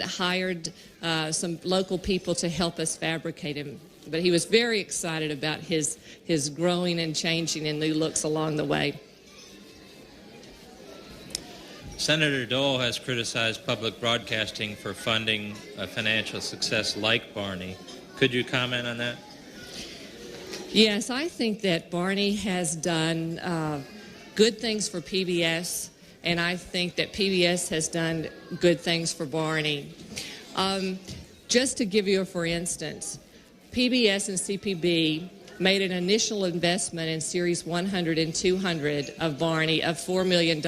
[SPEAKER 15] hired some local people to help us fabricate him. But he was very excited about his growing and changing and new looks along the way.
[SPEAKER 14] Senator Dole has criticized public broadcasting for funding a financial success like Barney. Could you comment on that?
[SPEAKER 15] Yes, I think that Barney has done good things for PBS, and I think that PBS has done good things for Barney. Just to give you a for instance, PBS and CPB made an initial investment in Series 100 and 200 of Barney of $4 million.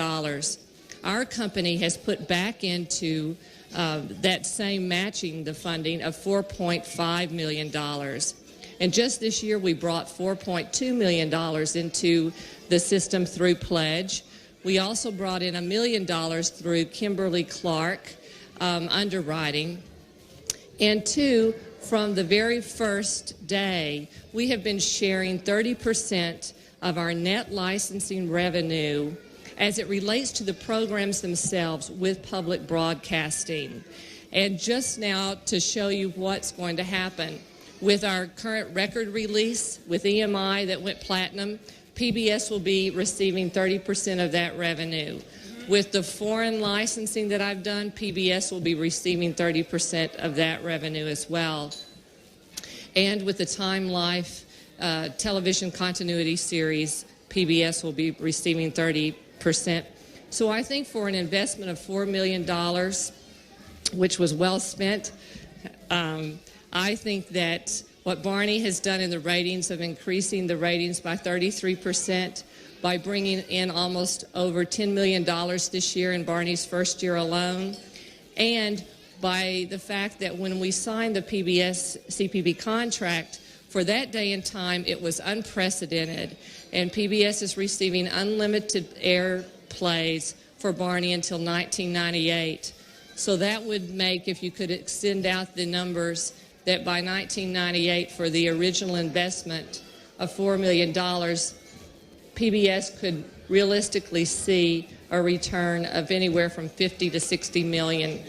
[SPEAKER 15] Our company has put back into that same matching the funding of $4.5 million. And just this year, we brought $4.2 million into the system through Pledge. We also brought in $1 million through Kimberly-Clark underwriting. And two, from the very first day, we have been sharing 30% of our net licensing revenue as it relates to the programs themselves with public broadcasting. And just now, to show you what's going to happen, with our current record release with EMI that went platinum, PBS will be receiving 30% of that revenue. With the foreign licensing that I've done, PBS will be receiving 30% of that revenue as well. And with the Time Life television continuity series, PBS will be receiving 30%. So I think for an investment of $4 million, which was well spent, I think that what Barney has done in the ratings of increasing the ratings by 33%, by bringing in almost over $10 million this year in Barney's first year alone, and by the fact that when we signed the PBS-CPB contract, for that day and time, it was unprecedented, and PBS is receiving unlimited air plays for Barney until 1998. So that would make, if you could extend out the numbers, that by 1998, for the original investment of $4 million, PBS could realistically see a return of anywhere from 50 to 60 million.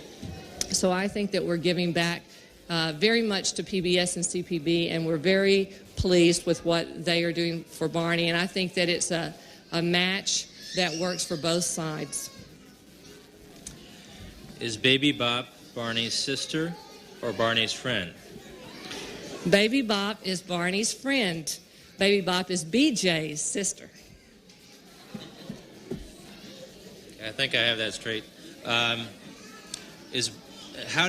[SPEAKER 15] So I think that we're giving back very much to PBS and CPB, and we're very pleased with what they are doing for Barney, and I think that it's a match that works for both sides.
[SPEAKER 14] Is Baby Bop Barney's sister or Barney's friend?
[SPEAKER 15] Baby Bop is Barney's friend. Baby Bop is BJ's sister.
[SPEAKER 14] I think I have that straight. How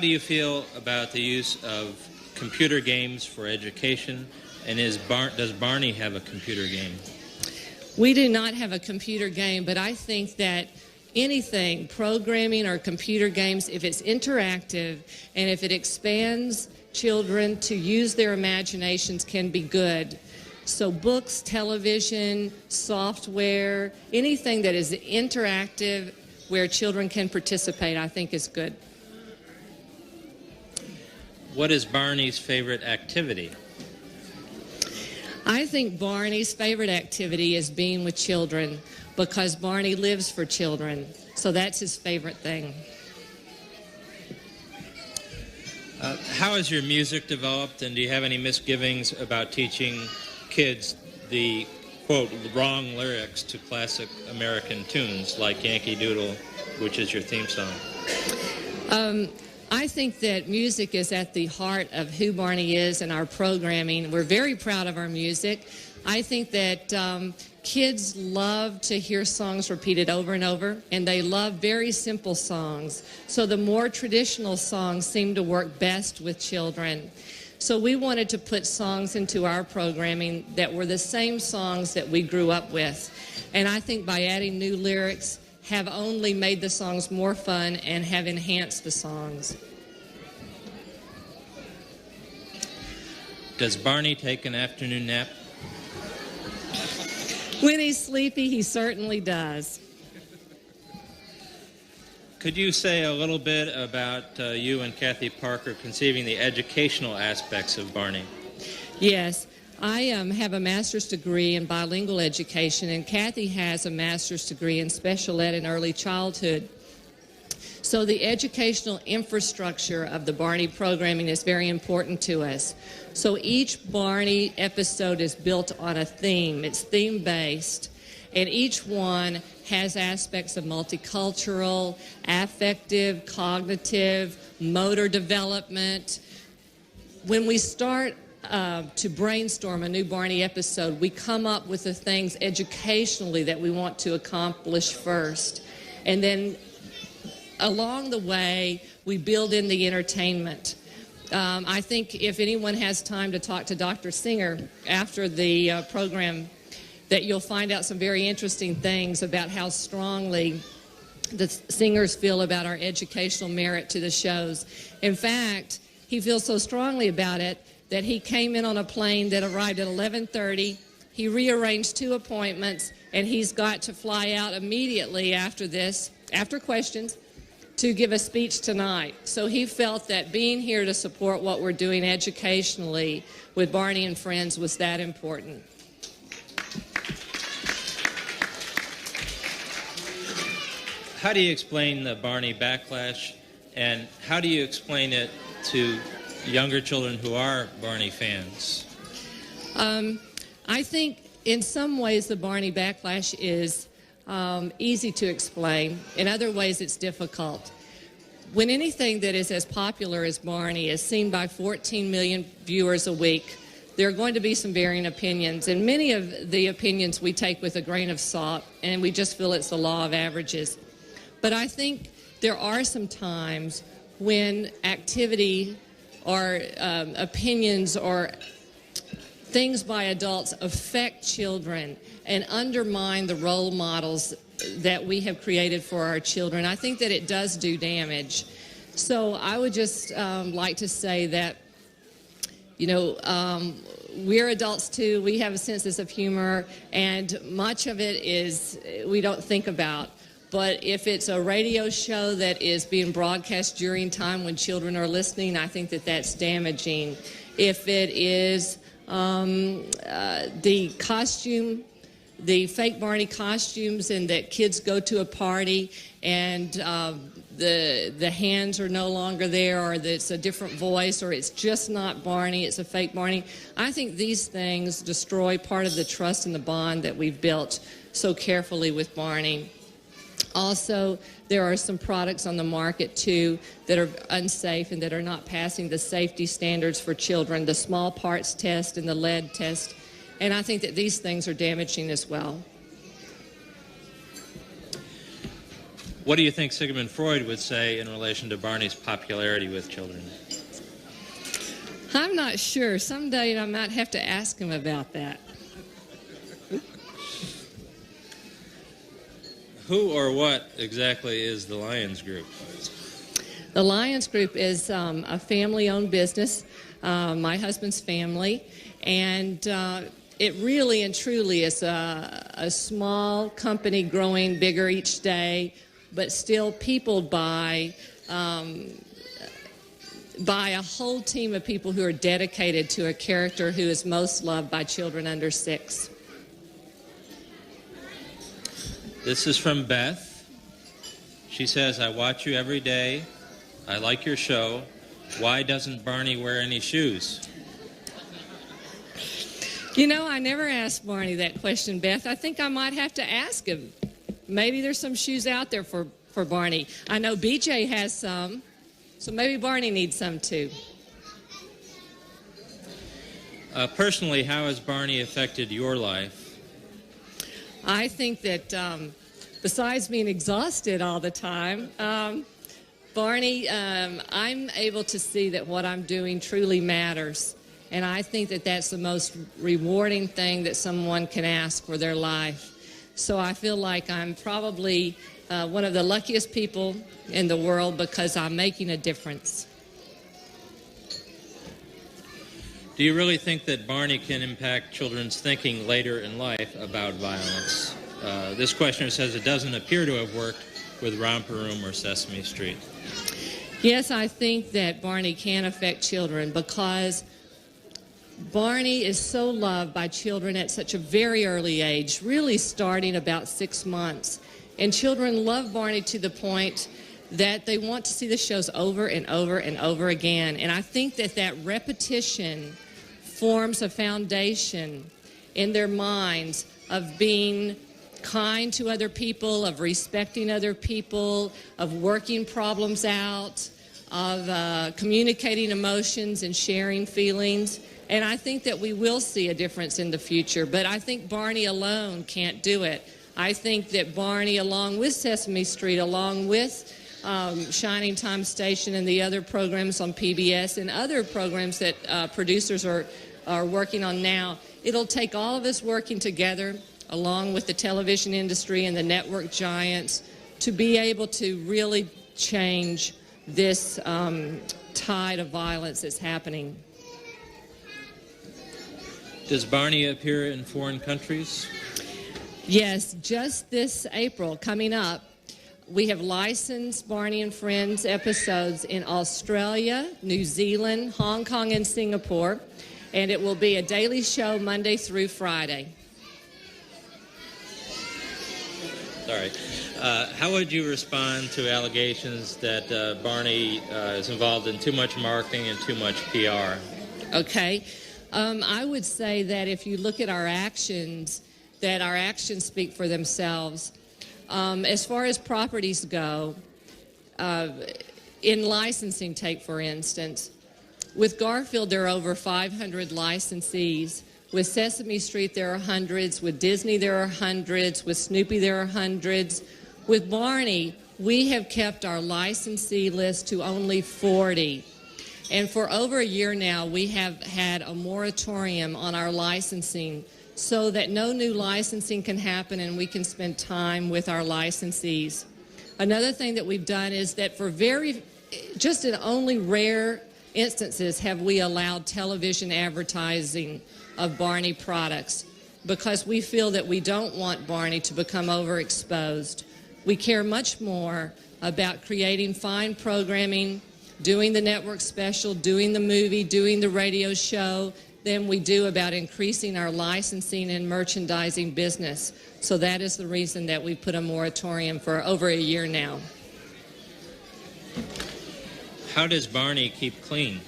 [SPEAKER 14] do you feel about the use of computer games for education? And does Barney have a computer game?
[SPEAKER 15] We do not have a computer game, but I think that anything, programming or computer games, if it's interactive and if it expands children to use their imaginations, can be good. So books, television, software, anything that is interactive where children can participate, I think is good.
[SPEAKER 14] What is Barney's favorite activity?
[SPEAKER 15] I think Barney's favorite activity is being with children, because Barney lives for children. So that's his favorite thing.
[SPEAKER 14] How has your music developed, and do you have any misgivings about teaching kids the, quote, wrong lyrics to classic American tunes like Yankee Doodle, which is your theme song?
[SPEAKER 15] I think that music is at the heart of who Barney is and our programming. We're very proud of our music. I think that kids love to hear songs repeated over and over, and they love very simple songs. So the more traditional songs seem to work best with children. So we wanted to put songs into our programming that were the same songs that we grew up with. And I think by adding new lyrics, have only made the songs more fun and have enhanced the songs.
[SPEAKER 14] Does Barney take an afternoon nap?
[SPEAKER 15] When he's sleepy, he certainly does.
[SPEAKER 14] Could you say a little bit about you and Kathy Parker conceiving the educational aspects of Barney?
[SPEAKER 15] Yes. I have a master's degree in bilingual education, and Kathy has a master's degree in special ed and early childhood. So the educational infrastructure of the Barney programming is very important to us. So each Barney episode is built on a theme. It's theme-based, and each one has aspects of multicultural, affective, cognitive, motor development. When we start to brainstorm a new Barney episode, we come up with the things educationally that we want to accomplish first. And then along the way, we build in the entertainment. I think if anyone has time to talk to Dr. Singer after the program, that you'll find out some very interesting things about how strongly the singers feel about our educational merit to the shows. In fact, he feels so strongly about it that he came in on a plane that arrived at 11:30. He rearranged 2 appointments, and he's got to fly out immediately after this, after questions, to give a speech tonight. So he felt that being here to support what we're doing educationally with Barney and Friends was that important.
[SPEAKER 14] How do you explain the Barney backlash, and how do you explain it to younger children who are Barney fans?
[SPEAKER 15] I think in some ways the Barney backlash is easy to explain. In other ways it's difficult. When anything that is as popular as Barney is seen by 14 million viewers a week, there are going to be some varying opinions, and many of the opinions we take with a grain of salt, and we just feel it's the law of averages. But I think there are some times when activity or opinions or things by adults affect children and undermine the role models that we have created for our children. I think that it does do damage. So I would just like to say that, you know, we're adults too. We have a sense of humor, and much of it is we don't think about. But if it's a radio show that is being broadcast during time when children are listening, I think that that's damaging. If it is the costume, the fake Barney costumes, and that kids go to a party and the hands are no longer there, or that it's a different voice, or it's just not Barney, it's a fake Barney, I think these things destroy part of the trust and the bond that we've built so carefully with Barney. Also, there are some products on the market, too, that are unsafe and that are not passing the safety standards for children, the small parts test and the lead test. And I think that these things are damaging as well.
[SPEAKER 14] What do you think Sigmund Freud would say in relation to Barney's popularity with children?
[SPEAKER 15] I'm not sure. Someday I might have to ask him about that.
[SPEAKER 14] Who or what exactly is the Lyons Group?
[SPEAKER 15] The Lyons Group is a family-owned business, my husband's family, and it really and truly is a small company growing bigger each day, but still peopled by a whole team of people who are dedicated to a character who is most loved by children under 6.
[SPEAKER 14] This is from Beth. She says, I watch you every day. I like your show. Why doesn't Barney wear any shoes?
[SPEAKER 15] You know, I never asked Barney that question, Beth. I think I might have to ask him. Maybe there's some shoes out there for Barney. I know BJ has some, so maybe Barney needs some too.
[SPEAKER 14] Personally, how has Barney affected your life?
[SPEAKER 15] I think that besides being exhausted all the time, Barney, I'm able to see that what I'm doing truly matters. And I think that that's the most rewarding thing that someone can ask for their life. So I feel like I'm probably one of the luckiest people in the world because I'm making a difference.
[SPEAKER 14] Do you really think that Barney can impact children's thinking later in life about violence? This questioner says it doesn't appear to have worked with Romper Room or Sesame Street.
[SPEAKER 15] Yes, I think that Barney can affect children because Barney is so loved by children at such a very early age, really starting about 6 months. And children love Barney to the point that they want to see the shows over and over and over again. And I think that that repetition forms a foundation in their minds of being kind to other people, of respecting other people, of working problems out, of communicating emotions and sharing feelings. And I think that we will see a difference in the future. But I think Barney alone can't do it. I think that Barney, along with Sesame Street, along with Shining Time Station and the other programs on PBS and other programs that producers are working on now, it'll take all of us working together, along with the television industry and the network giants, to be able to really change this tide of violence that's happening.
[SPEAKER 14] Does Barney appear in foreign countries?
[SPEAKER 15] Yes, just this April coming up, we have licensed Barney and Friends episodes in Australia, New Zealand, Hong Kong, and Singapore, and it will be a daily show Monday through Friday.
[SPEAKER 14] Sorry. How would you respond to allegations that Barney is involved in too much marketing and too much PR?
[SPEAKER 15] Okay. I would say that if you look at our actions, that our actions speak for themselves. As far as properties go, in licensing, take for instance, with Garfield there are over 500 licensees. With Sesame Street there are hundreds. With Disney there are hundreds. With Snoopy there are hundreds. With Barney, we have kept our licensee list to only 40. And for over a year now, we have had a moratorium on our licensing so that no new licensing can happen and we can spend time with our licensees. Another thing that we've done is that for just in only rare instances have we allowed television advertising of Barney products because we feel that we don't want Barney to become overexposed. We care much more about creating fine programming, doing the network special, doing the movie, doing the radio show, than we do about increasing our licensing and merchandising business. So that is the reason that we put a moratorium for over a year now.
[SPEAKER 14] How does Barney keep clean?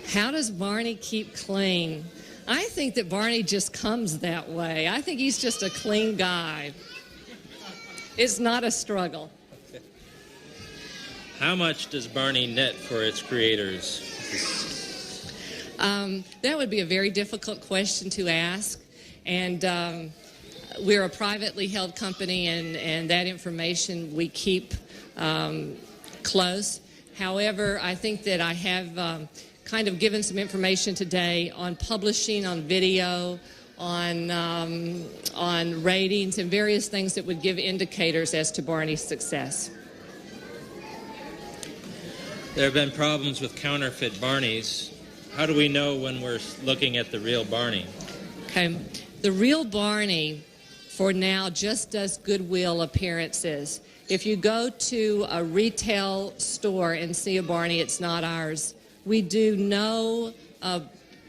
[SPEAKER 15] How does Barney keep clean? I think that Barney just comes that way. I think he's just a clean guy. It's not a struggle.
[SPEAKER 14] Okay. How much does Barney net for its creators?
[SPEAKER 15] That would be a very difficult question to ask. And we're a privately held company, and that information we keep close. However, I think that I have kind of given some information today on publishing, on video, on ratings, and various things that would give indicators as to Barney's success.
[SPEAKER 14] There have been problems with counterfeit Barneys. How do we know when we're looking at the real Barney?
[SPEAKER 15] Okay, the real Barney, for now, just does goodwill appearances. If you go to a retail store and see a Barney, it's not ours. We do no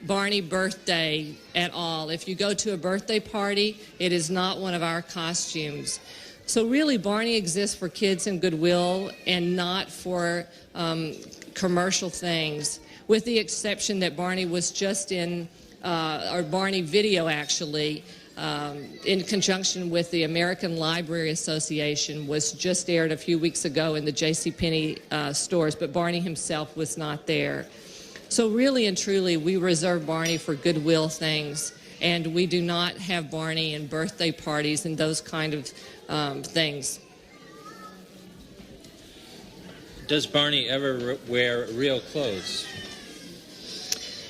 [SPEAKER 15] Barney birthday at all. If you go to a birthday party, it is not one of our costumes. So really, Barney exists for kids and goodwill and not for commercial things, with the exception that Barney was just in, or Barney video actually, in conjunction with the American Library Association, was just aired a few weeks ago in the JCPenney stores, but Barney himself was not there. So really and truly, we reserve Barney for goodwill things, and we do not have Barney in birthday parties and those kind of things.
[SPEAKER 14] Does Barney ever wear real clothes?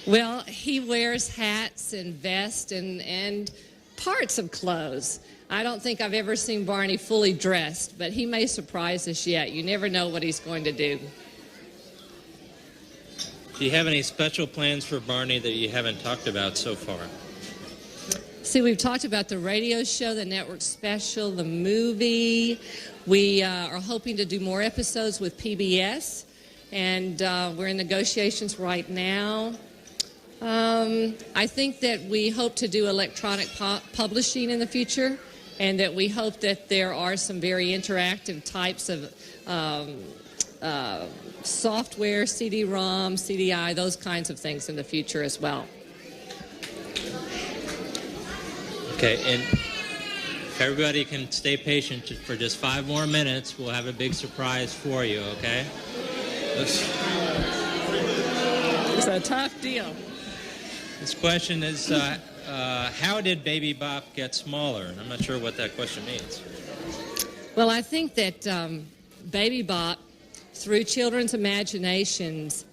[SPEAKER 15] Well, he wears hats and vests and parts of clothes. I don't think I've ever seen Barney fully dressed, but he may surprise us yet. You never know what he's going to do.
[SPEAKER 14] Do you have any special plans for Barney that you haven't talked about so far?
[SPEAKER 15] See, we've talked about the radio show, the network special, the movie. We are hoping to do more episodes with PBS, and we're in negotiations right now. I think that we hope to do electronic publishing in the future, and that we hope that there are some very interactive types of software, CD-ROM, CDI, those kinds of things in the future as well.
[SPEAKER 14] Okay, and if everybody can stay patient for just 5 more minutes, we'll have a big surprise for you, okay?
[SPEAKER 15] It's a tough deal.
[SPEAKER 14] This question is, how did Baby Bop get smaller? And I'm not sure what that question means.
[SPEAKER 15] Well, I think that Baby Bop, through children's imaginations,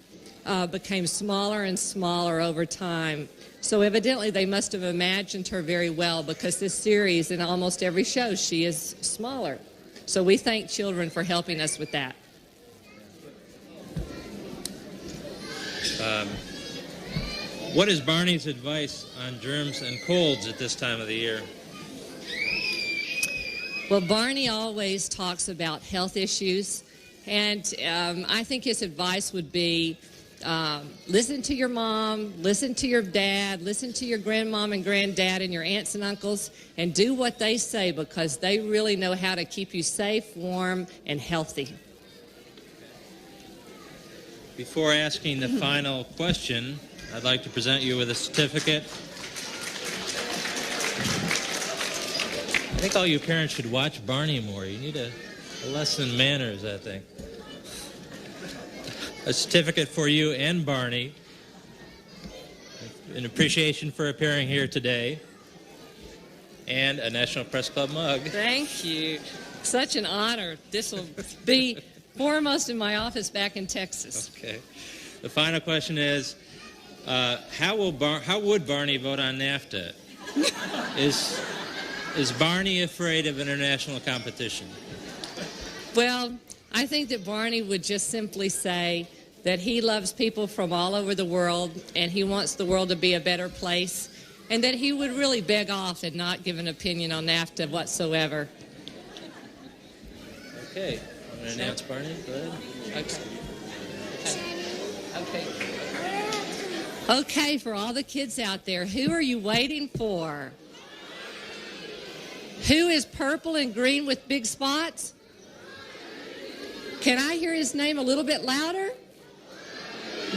[SPEAKER 15] became smaller and smaller over time. So evidently they must have imagined her very well, because this series, in almost every show, she is smaller. So we thank children for helping us with that.
[SPEAKER 14] What is Barney's advice on germs and colds at this time of the year?
[SPEAKER 15] Well, Barney always talks about health issues, and I think his advice would be listen to your mom, listen to your dad, listen to your grandmom and granddad and your aunts and uncles, and do what they say, because they really know how to keep you safe, warm, and healthy.
[SPEAKER 14] Before asking the final question, I'd like to present you with a certificate. I think all you parents should watch Barney more. You need a lesson in manners, I think. A certificate for you and Barney, in appreciation for appearing here today, and a National Press Club mug.
[SPEAKER 15] Thank you. Such an honor. This will be foremost in my office back in Texas.
[SPEAKER 14] Okay. The final question is, how would Barney vote on NAFTA? Is Barney afraid of international competition?
[SPEAKER 15] Well, I think that Barney would just simply say that he loves people from all over the world, and he wants the world to be a better place, and that he would really beg off and not give an opinion on NAFTA whatsoever.
[SPEAKER 14] Okay. I'm going to announce Barney. Go ahead.
[SPEAKER 15] Okay. Okay, for all the kids out there, who are you waiting for? Who is purple and green with big spots? Can I hear his name a little bit louder?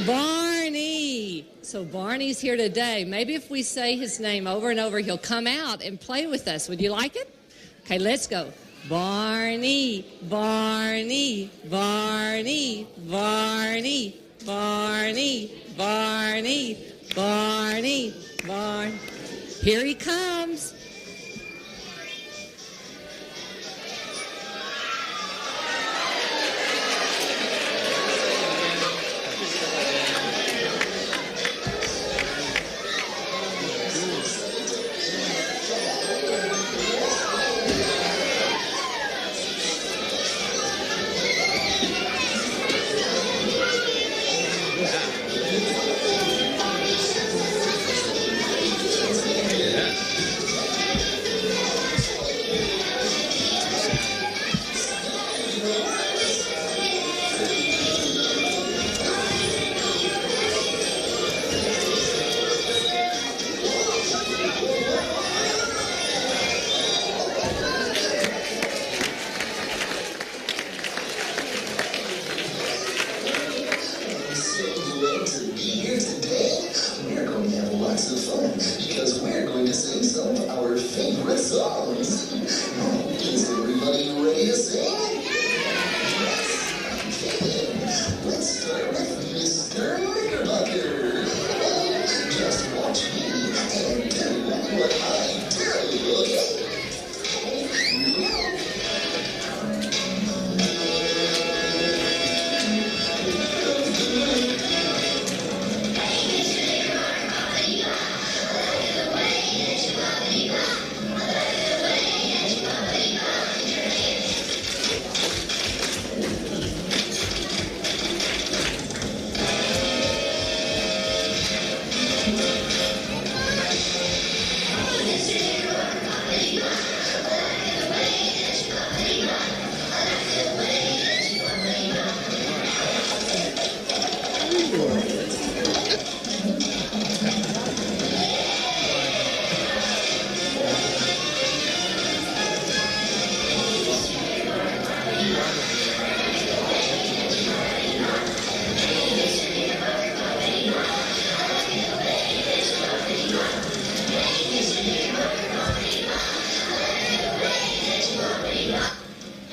[SPEAKER 15] Barney. So Barney's here today. Maybe if we say his name over and over, he'll come out and play with us. Would you like it? Okay, let's go. Barney, Barney, Barney, Barney, Barney, Barney, Barney, Barney. Here he comes.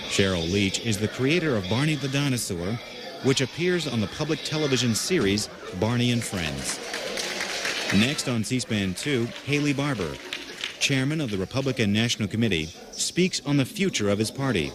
[SPEAKER 13] Sheryl Leach is the creator of Barney the Dinosaur, which appears on the public television series Barney and Friends. Next on C-SPAN 2, Haley Barbour, chairman of the Republican National Committee, speaks on the future of his party.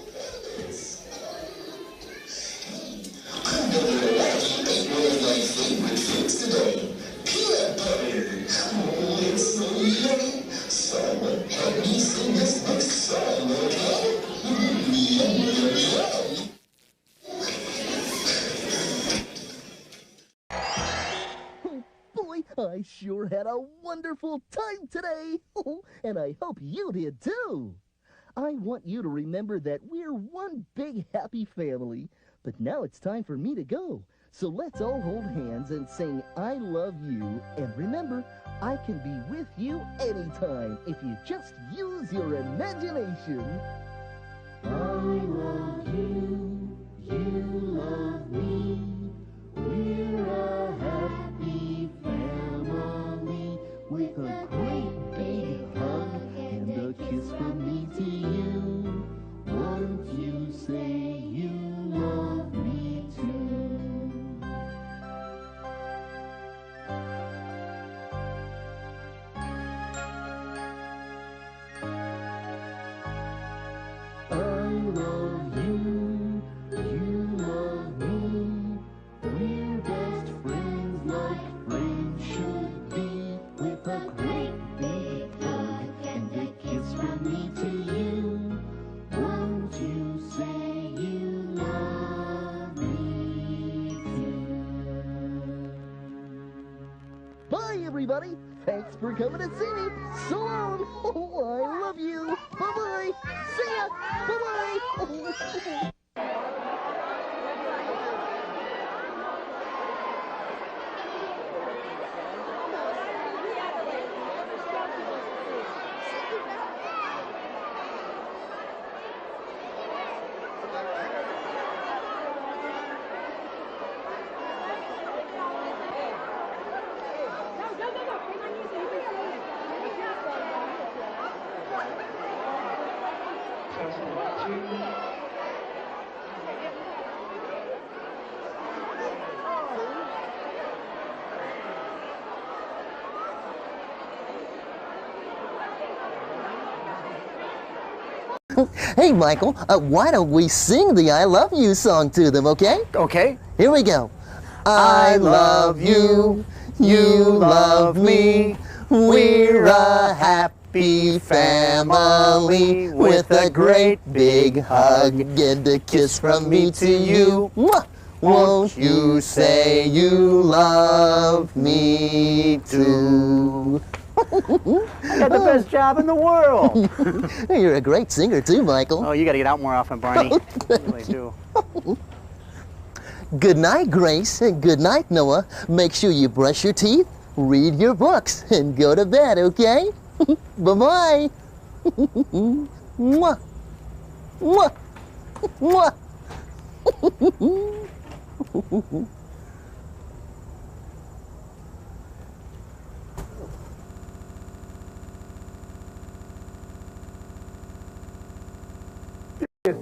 [SPEAKER 4] I sure had a wonderful time today, and I hope you did too. I want you to remember that we're one big happy family, but now it's time for me to go. So let's all hold hands and sing I love you, and remember, I can be with you anytime if you just use your imagination. I love you, you love me, we're a happy family, with a great big hug and a kiss from me to you. Won't you say you love me too? I love you, you love me, we're best friends like friends should be, with a great big hug and a kiss from me to you. Won't you say you love me too? Bye, everybody. Thanks for coming to see me. So long. Oh, I love you. Bye-bye. See ya. Bye-bye. Hey, Michael, why don't we sing the I Love You song to them, okay?
[SPEAKER 16] Okay.
[SPEAKER 4] Here we go. I love you, you love me, we're a happy family with a great big hug and a kiss from me to you. Mwah! Won't you say you love me too?
[SPEAKER 16] I got the best job in the world.
[SPEAKER 4] You're a great singer too, Michael.
[SPEAKER 16] Oh, you got to get out more often, Barney. You really do.
[SPEAKER 4] Good night, Grace, and good night, Noah. Make sure you brush your teeth, read your books, and go to bed, okay? Bye-bye. Mwah. Mwah. Mwah.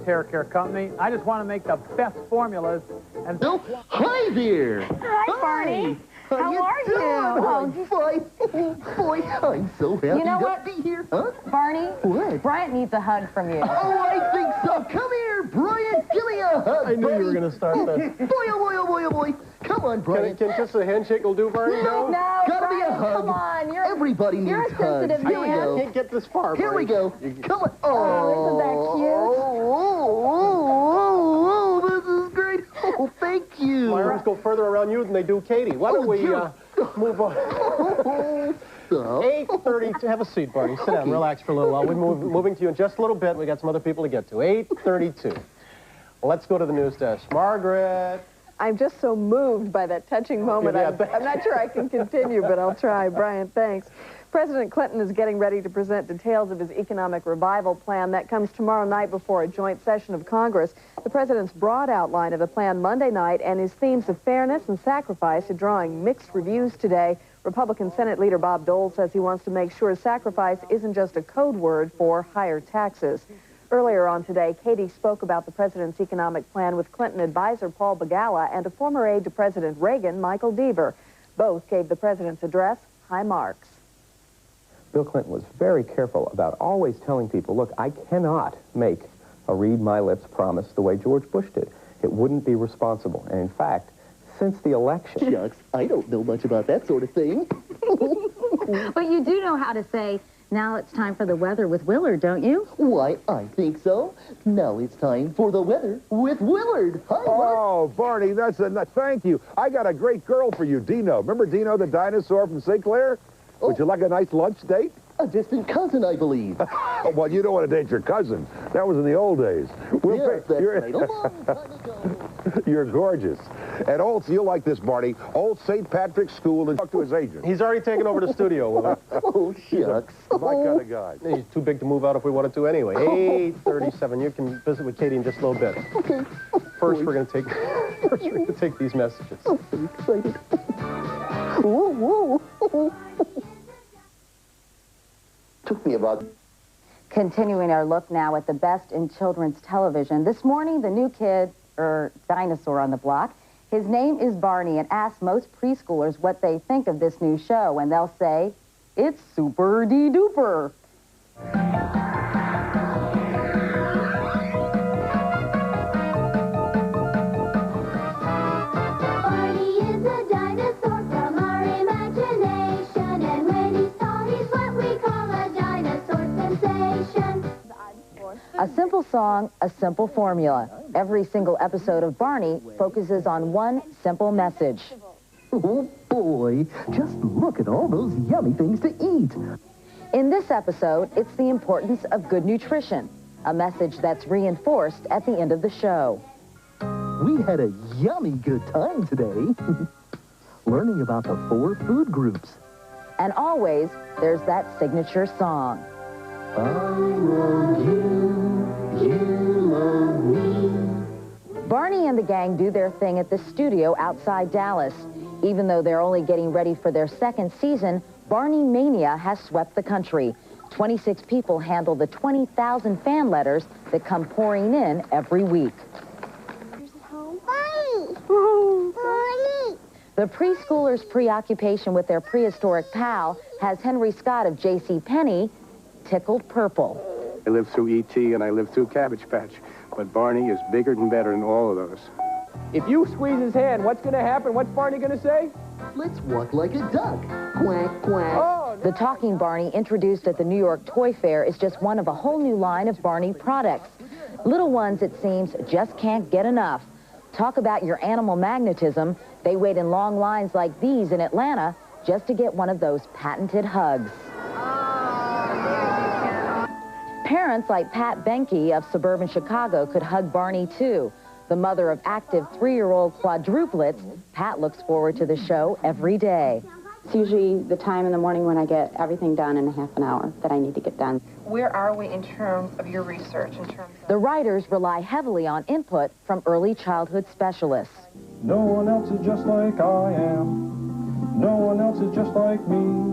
[SPEAKER 3] Hair care company. I just want to make the best formulas. And
[SPEAKER 4] hi there.
[SPEAKER 17] Hi, Barney. How are you?
[SPEAKER 4] Oh, fine. Boy, I'm so happy
[SPEAKER 17] You know
[SPEAKER 4] to
[SPEAKER 17] what?
[SPEAKER 4] be here. Huh?
[SPEAKER 17] Barney?
[SPEAKER 4] What?
[SPEAKER 17] Bryant needs a hug from you.
[SPEAKER 4] Oh, I think so. Come here, Brian. Give me a hug.
[SPEAKER 3] I knew you were going to start this.
[SPEAKER 4] Boy, oh boy, oh boy, oh boy. Come on, Brian.
[SPEAKER 3] Can just a handshake will do, Barney?
[SPEAKER 17] No,
[SPEAKER 4] Gotta
[SPEAKER 17] Brian,
[SPEAKER 4] be a hug.
[SPEAKER 17] come on.
[SPEAKER 4] Everybody needs
[SPEAKER 17] You're a
[SPEAKER 4] hugs.
[SPEAKER 17] sensitive
[SPEAKER 4] Here we
[SPEAKER 17] man.
[SPEAKER 4] go.
[SPEAKER 3] Can't get this far,
[SPEAKER 4] Here we
[SPEAKER 3] Barney.
[SPEAKER 4] go. Come on.
[SPEAKER 17] Oh, isn't that
[SPEAKER 4] Oh, this is great. Oh, thank you.
[SPEAKER 3] My arms go further around you than they do Katie. Why don't we move on? 8:32. Have a seat, Barney. Sit down. Relax for a little while. We're moving to you in just a little bit. We got some other people to get to. 8:32. Let's go to the news desk. Margaret.
[SPEAKER 18] I'm just so moved by that touching moment. I'm not sure I can continue, but I'll try. Brian, thanks. President Clinton is getting ready to present details of his economic revival plan. That comes tomorrow night before a joint session of Congress. The president's broad outline of the plan Monday night and his themes of fairness and sacrifice are drawing mixed reviews today. Republican Senate Leader Bob Dole says he wants to make sure sacrifice isn't just a code word for higher taxes. Earlier on today, Katie spoke about the president's economic plan with Clinton advisor Paul Begala and a former aide to President Reagan, Michael Deaver. Both gave the president's address high marks.
[SPEAKER 19] Bill Clinton was very careful about always telling people, look, I cannot make a read-my-lips promise the way George Bush did. It wouldn't be responsible. And in fact, since the election...
[SPEAKER 4] Shucks, I don't know much about that sort of thing.
[SPEAKER 17] But you do know how to say, now it's time for the weather with Willard, don't you?
[SPEAKER 4] Why, I think so. Now it's time for the weather with Willard. Hi,
[SPEAKER 20] Oh, Barney, thank you. I got a great girl for you, Dino. Remember Dino the dinosaur from St. Clair? Would you like a nice lunch date?
[SPEAKER 4] A distant cousin, I believe.
[SPEAKER 20] Well, you don't want to date your cousin. That was in the old days.
[SPEAKER 4] Yes, that's right. A long time ago.
[SPEAKER 20] You're gorgeous. And also, you'll like this, Barney. Old St. Patrick's School, and talk to his agent.
[SPEAKER 3] He's already taken over the studio, Willard.
[SPEAKER 4] Oh, shucks.
[SPEAKER 20] My kind of guy.
[SPEAKER 3] He's too big to move out if we wanted to anyway. 8:37. You can visit with Katie in just a little bit.
[SPEAKER 4] Okay.
[SPEAKER 3] First, we're going to take these messages.
[SPEAKER 4] I'm so excited. Whoa, whoa. Took me about...
[SPEAKER 17] Continuing our look now at the best in children's television. This morning, the new kid, or dinosaur on the block, his name is Barney, and ask most preschoolers what they think of this new show, and they'll say, it's super-de-duper.
[SPEAKER 1] Barney is a dinosaur from our imagination, and when he's tall, he's what we call a dinosaur sensation.
[SPEAKER 17] A simple song, a simple formula. Every single episode of Barney focuses on one simple message.
[SPEAKER 4] Oh, boy. Just look at all those yummy things to eat.
[SPEAKER 17] In this episode, it's the importance of good nutrition, a message that's reinforced at the end of the show.
[SPEAKER 4] We had a yummy good time today. Learning about the 4 food groups.
[SPEAKER 17] And always, there's that signature song.
[SPEAKER 4] I love you, you love me.
[SPEAKER 17] Barney and the gang do their thing at the studio outside Dallas. Even though they're only getting ready for their second season, Barney Mania has swept the country. 26 people handle the 20,000 fan letters that come pouring in every week. The preschoolers' preoccupation with their prehistoric pal has Henry Scott of JCPenney tickled purple.
[SPEAKER 21] I lived through E.T. and I lived through Cabbage Patch, but Barney is bigger and better than all of those.
[SPEAKER 22] If you squeeze his hand, what's going to happen? What's Barney going to say?
[SPEAKER 4] Let's walk like a duck. Quack, quack.
[SPEAKER 22] Oh, no.
[SPEAKER 17] The talking Barney, introduced at the New York Toy Fair, is just one of a whole new line of Barney products. Little ones, it seems, just can't get enough. Talk about your animal magnetism. They wait in long lines like these in Atlanta just to get one of those patented hugs. Parents like Pat Benke of suburban Chicago could hug Barney, too. The mother of active 3-year-old quadruplets, Pat looks forward to the show every day.
[SPEAKER 23] It's usually the time in the morning when I get everything done in a half an hour that I need to get done.
[SPEAKER 24] Where are we in terms of your research?
[SPEAKER 17] The writers rely heavily on input from early childhood specialists.
[SPEAKER 25] No one else is just like I am. No one else is just like me.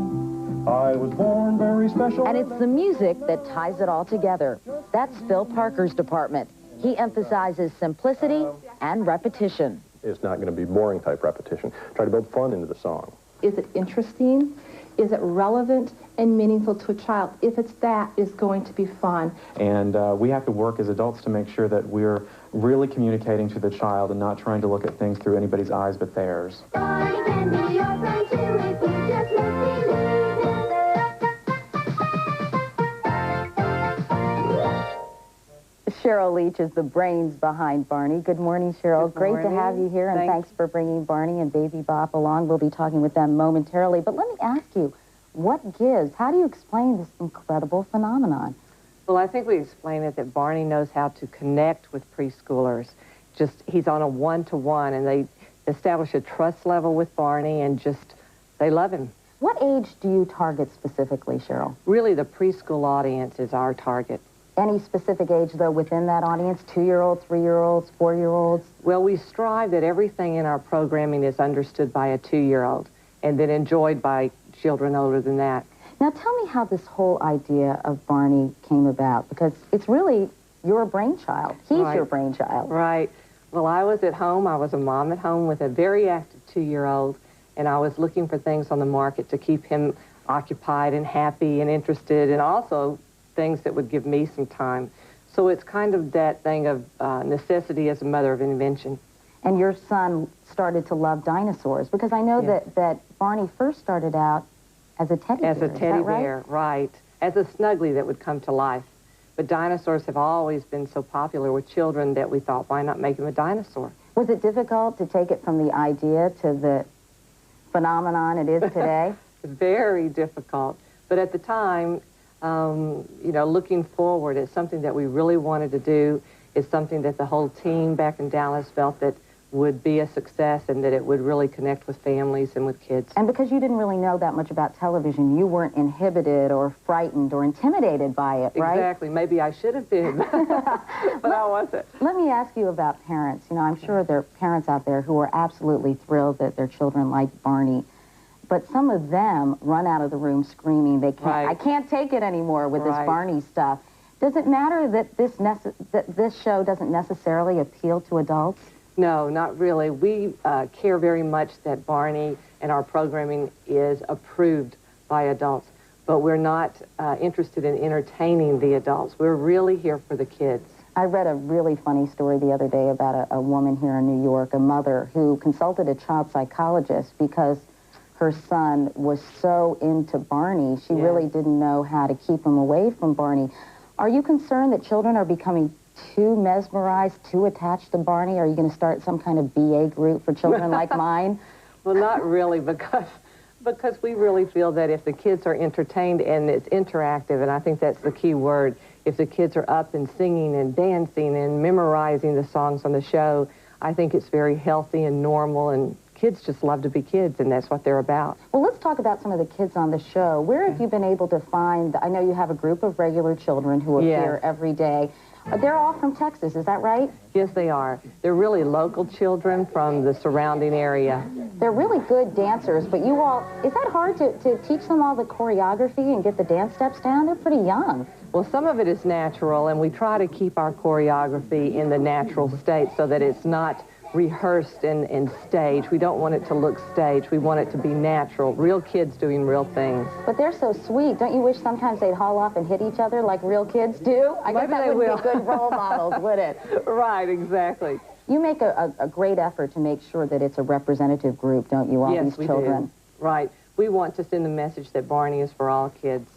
[SPEAKER 25] I was born very special.
[SPEAKER 17] And it's the music that ties it all together. That's Phil Parker's department. He emphasizes simplicity and repetition.
[SPEAKER 19] It's not going to be boring type repetition. Try to build fun into the song.
[SPEAKER 23] Is it interesting? Is it relevant and meaningful to a child? If it's that, it's going to be fun.
[SPEAKER 26] And we have to work as adults to make sure that we're really communicating to the child and not trying to look at things through anybody's eyes but theirs.
[SPEAKER 1] Barney can be your friend too if you just let me live.
[SPEAKER 17] Sheryl Leach is the brains behind Barney. Good morning, Sheryl. Great to have you here, and thanks for bringing Barney and Baby Bop along. We'll be talking with them momentarily. But let me ask you, what gives? How do you explain this incredible phenomenon?
[SPEAKER 12] Well, I think we explain it that Barney knows how to connect with preschoolers. He's on a one-to-one, and they establish a trust level with Barney, and they love him.
[SPEAKER 17] What age do you target specifically, Sheryl?
[SPEAKER 12] Really, the preschool audience is our target.
[SPEAKER 17] Any specific age, though, within that audience? 2-year-olds, 3-year-olds, 4-year-olds?
[SPEAKER 12] Well, we strive that everything in our programming is understood by a 2-year-old and then enjoyed by children older than that.
[SPEAKER 17] Now, tell me how this whole idea of Barney came about, because it's really your brainchild. He's your brainchild.
[SPEAKER 12] Right. Well, I was at home. I was a mom at home with a very active 2-year-old, and I was looking for things on the market to keep him occupied and happy and interested, and also things that would give me some time. So it's kind of that thing of necessity as a mother of invention.
[SPEAKER 17] And your son started to love dinosaurs, because I know that Barney first started out as a teddy bear.
[SPEAKER 12] As a teddy bear, right. As a snuggly that would come to life. But dinosaurs have always been so popular with children that we thought, why not make him a dinosaur?
[SPEAKER 17] Was it difficult to take it from the idea to the phenomenon it is today?
[SPEAKER 12] Very difficult. But at the time, you know, looking forward, it's something that we really wanted to do. It's something that the whole team back in Dallas felt that would be a success and that it would really connect with families and with kids.
[SPEAKER 17] And because you didn't really know that much about television, you weren't inhibited or frightened or intimidated by it, right?
[SPEAKER 12] Exactly. Maybe I should have been, but I wasn't.
[SPEAKER 17] Let me ask you about parents. You know, I'm sure there are parents out there who are absolutely thrilled that their children like Barney. But some of them run out of the room screaming, they can't, I can't take it anymore with this Barney stuff. Does it matter that this show doesn't necessarily appeal to adults?
[SPEAKER 12] No, not really. We care very much that Barney and our programming is approved by adults, but we're not interested in entertaining the adults. We're really here for the kids.
[SPEAKER 17] I read a really funny story the other day about a woman here in New York, a mother who consulted a child psychologist because her son was so into Barney, she really didn't know how to keep him away from Barney. Are you concerned that children are becoming too mesmerized, too attached to Barney? Are you going to start some kind of BA group for children like mine?
[SPEAKER 12] Well, not really, because we really feel that if the kids are entertained and it's interactive, and I think that's the key word, if the kids are up and singing and dancing and memorizing the songs on the show, I think it's very healthy and normal and kids just love to be kids, and that's what they're about.
[SPEAKER 17] Well, let's talk about some of the kids on the show. Where have you been able to find, I know you have a group of regular children who appear every day. They're all from Texas, is that right?
[SPEAKER 12] Yes, they are. They're really local children from the surrounding area.
[SPEAKER 17] They're really good dancers, but you all, is that hard to teach them all the choreography and get the dance steps down? They're pretty young.
[SPEAKER 12] Well, some of it is natural, and we try to keep our choreography in the natural state so that it's not rehearsed and staged. We don't want it to look staged. We want it to be natural, real kids doing real things.
[SPEAKER 17] But they're so sweet. Don't you wish sometimes they'd haul off and hit each other like real kids do? I guess that would be good role models, would it?
[SPEAKER 12] Right, exactly.
[SPEAKER 17] You make a great effort to make sure that it's a representative group, don't you, all these children?
[SPEAKER 12] Do. Right. We want to send the message that Barney is for all kids.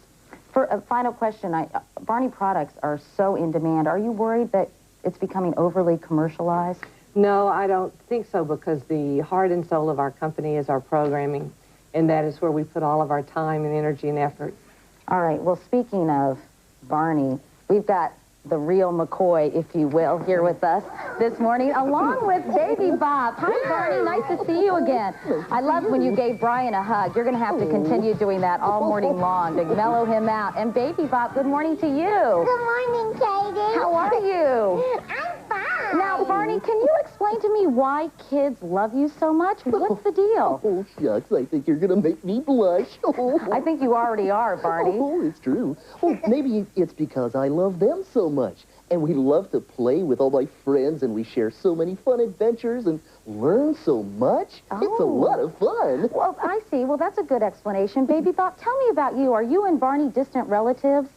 [SPEAKER 17] For a final question, Barney products are so in demand. Are you worried that it's becoming overly commercialized?
[SPEAKER 12] No, I don't think so, because the heart and soul of our company is our programming, and that is where we put all of our time and energy and effort.
[SPEAKER 17] All right, well, speaking of Barney, we've got the real McCoy, if you will, here with us this morning, along with Baby Bop. Hi, Barney. Nice to see you again. I loved when you gave Brian a hug. You're going to have to continue doing that all morning long to mellow him out. And Baby Bop, good morning to you.
[SPEAKER 5] Good morning, Katie.
[SPEAKER 17] How are you?
[SPEAKER 5] I'm fine.
[SPEAKER 17] Now, Barney, can you explain to me why kids love you so much? What's the deal?
[SPEAKER 4] Oh, shucks, I think you're going to make me blush.
[SPEAKER 17] I think you already are, Barney.
[SPEAKER 4] Oh, it's true. Well, maybe it's because I love them so much. And we love to play with all my friends, and we share so many fun adventures and learn so much.
[SPEAKER 17] Oh.
[SPEAKER 4] It's a lot of fun.
[SPEAKER 17] Well, I see. Well, that's a good explanation. Baby Bop, tell me about you. Are you and Barney distant relatives?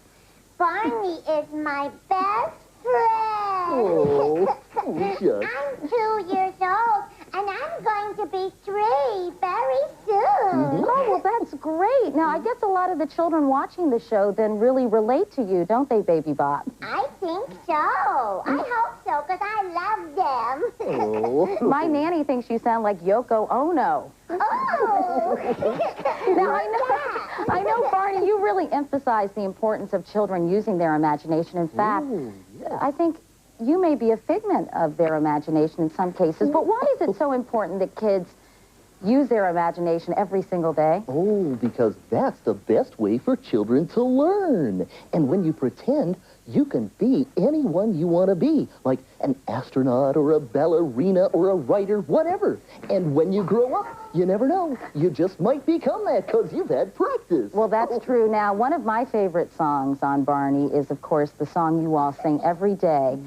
[SPEAKER 5] Barney is my best friend.
[SPEAKER 4] Oh, shucks.
[SPEAKER 5] I'm 2 years old, and I'm going to be 3 very soon.
[SPEAKER 17] Oh, well, that's great. Now, I guess a lot of the children watching the show then really relate to you, don't they, Baby Bop?
[SPEAKER 5] I think so. I hope so, because I love them.
[SPEAKER 4] Oh.
[SPEAKER 17] My nanny thinks you sound like Yoko Ono.
[SPEAKER 5] Oh!
[SPEAKER 17] Now, I know, Barney, you really emphasize the importance of children using their imagination. In fact, I think you may be a figment of their imagination in some cases. But why is it so important that kids use their imagination every single day?
[SPEAKER 4] Oh, because that's the best way for children to learn. And when you pretend, you can be anyone you want to be, like an astronaut or a ballerina or a writer, whatever. And when you grow up, you never know. You just might become that because you've had practice.
[SPEAKER 17] Well, that's true. Now, one of my favorite songs on Barney is, of course, the song you all sing every day.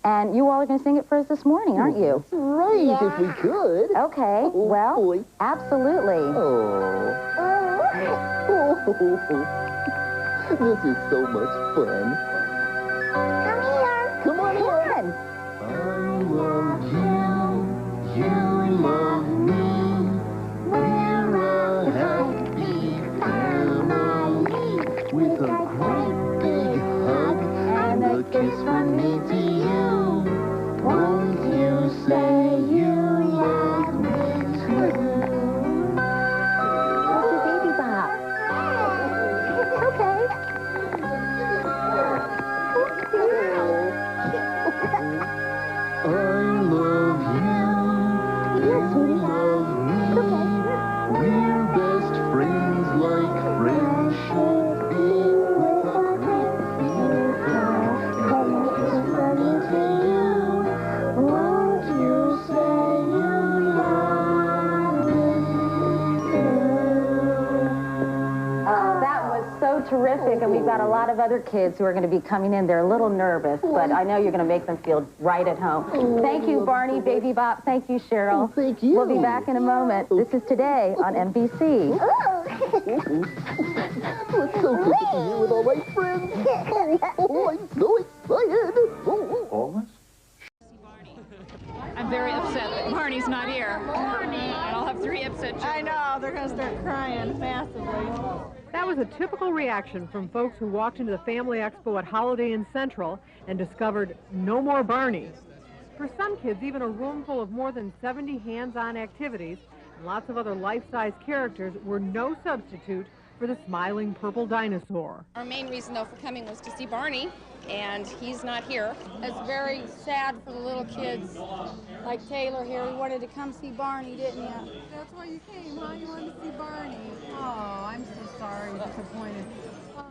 [SPEAKER 17] And you all are going to sing it for us this morning, aren't you?
[SPEAKER 4] That's right, if we could.
[SPEAKER 17] Okay, well, absolutely.
[SPEAKER 4] This is so much fun.
[SPEAKER 5] Come here.
[SPEAKER 4] Come on in.
[SPEAKER 5] I love you. You love me. We're a happy family.
[SPEAKER 4] With a great big hug and a kiss from me to you. Won't you say you love me too?
[SPEAKER 17] What's your Baby Bop? Okay.
[SPEAKER 4] I love you. You love me. We're best friends like friends should be. With a great big hug and a kiss from me to you. Won't you say you love me too?
[SPEAKER 17] Oh, that was so terrific, and we've got a lot of other kids who are going to be coming in. They're a little nervous, but I know you're going to make them feel right at home. Thank you, Barney, Baby Bop. Thank you, Cheryl.
[SPEAKER 4] Thank you.
[SPEAKER 17] We'll be back in a moment. This is Today on NBC.
[SPEAKER 4] It's so good to be here with all my friends. Oh, I'm so excited.
[SPEAKER 20] Almost?
[SPEAKER 6] I'm very upset that Barney's not here. And I'll have 3 upset children.
[SPEAKER 7] I know, they're going to start crying massively. That was a typical reaction from folks who walked into the Family Expo at Holiday Inn Central and discovered no more Barneys. For some kids, even a room full of more than 70 hands-on activities and lots of other life-size characters were no substitute for the smiling purple dinosaur.
[SPEAKER 2] Our main reason, though, for coming was to see Barney, and he's not here. It's very sad for the little kids like Taylor here. He wanted to come see Barney, didn't you?
[SPEAKER 7] That's why you came, huh? You wanted to see Barney. Oh, I'm so sorry, disappointed.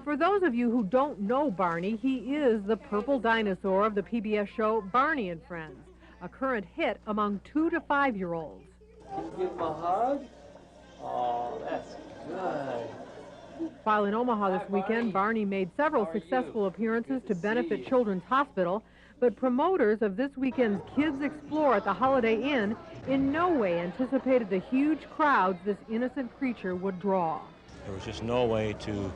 [SPEAKER 7] For those of you who don't know Barney, he is the purple dinosaur of the PBS show Barney and Friends, a current hit among 2 to 5-year-olds.
[SPEAKER 8] Can you give him a hug? Oh, that's good.
[SPEAKER 7] While in Omaha this weekend, Barney made several successful appearances to benefit Children's Hospital, but promoters of this weekend's Kids Explore at the Holiday Inn in no way anticipated the huge crowds this innocent creature would draw.
[SPEAKER 9] There was just no way to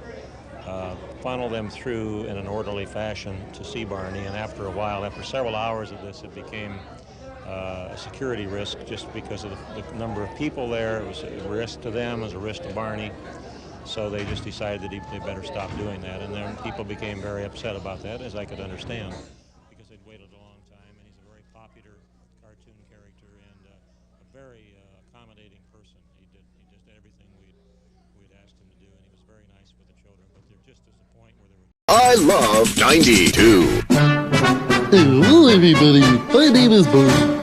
[SPEAKER 9] funnel them through in an orderly fashion to see Barney, and after a while, after several hours of this, it became a security risk just because of the number of people there. It was a risk to them, it was a risk to Barney, so they just decided that they better stop doing that, and then people became very upset about that, as I could understand, because they'd waited a long time, and he's a very popular cartoon character and a very accommodating person. He just did everything we'd asked him to do, and he was very nice with the children, but they're just to the point where they were...
[SPEAKER 10] I love 92.
[SPEAKER 4] Hello, everybody. My name is Barney.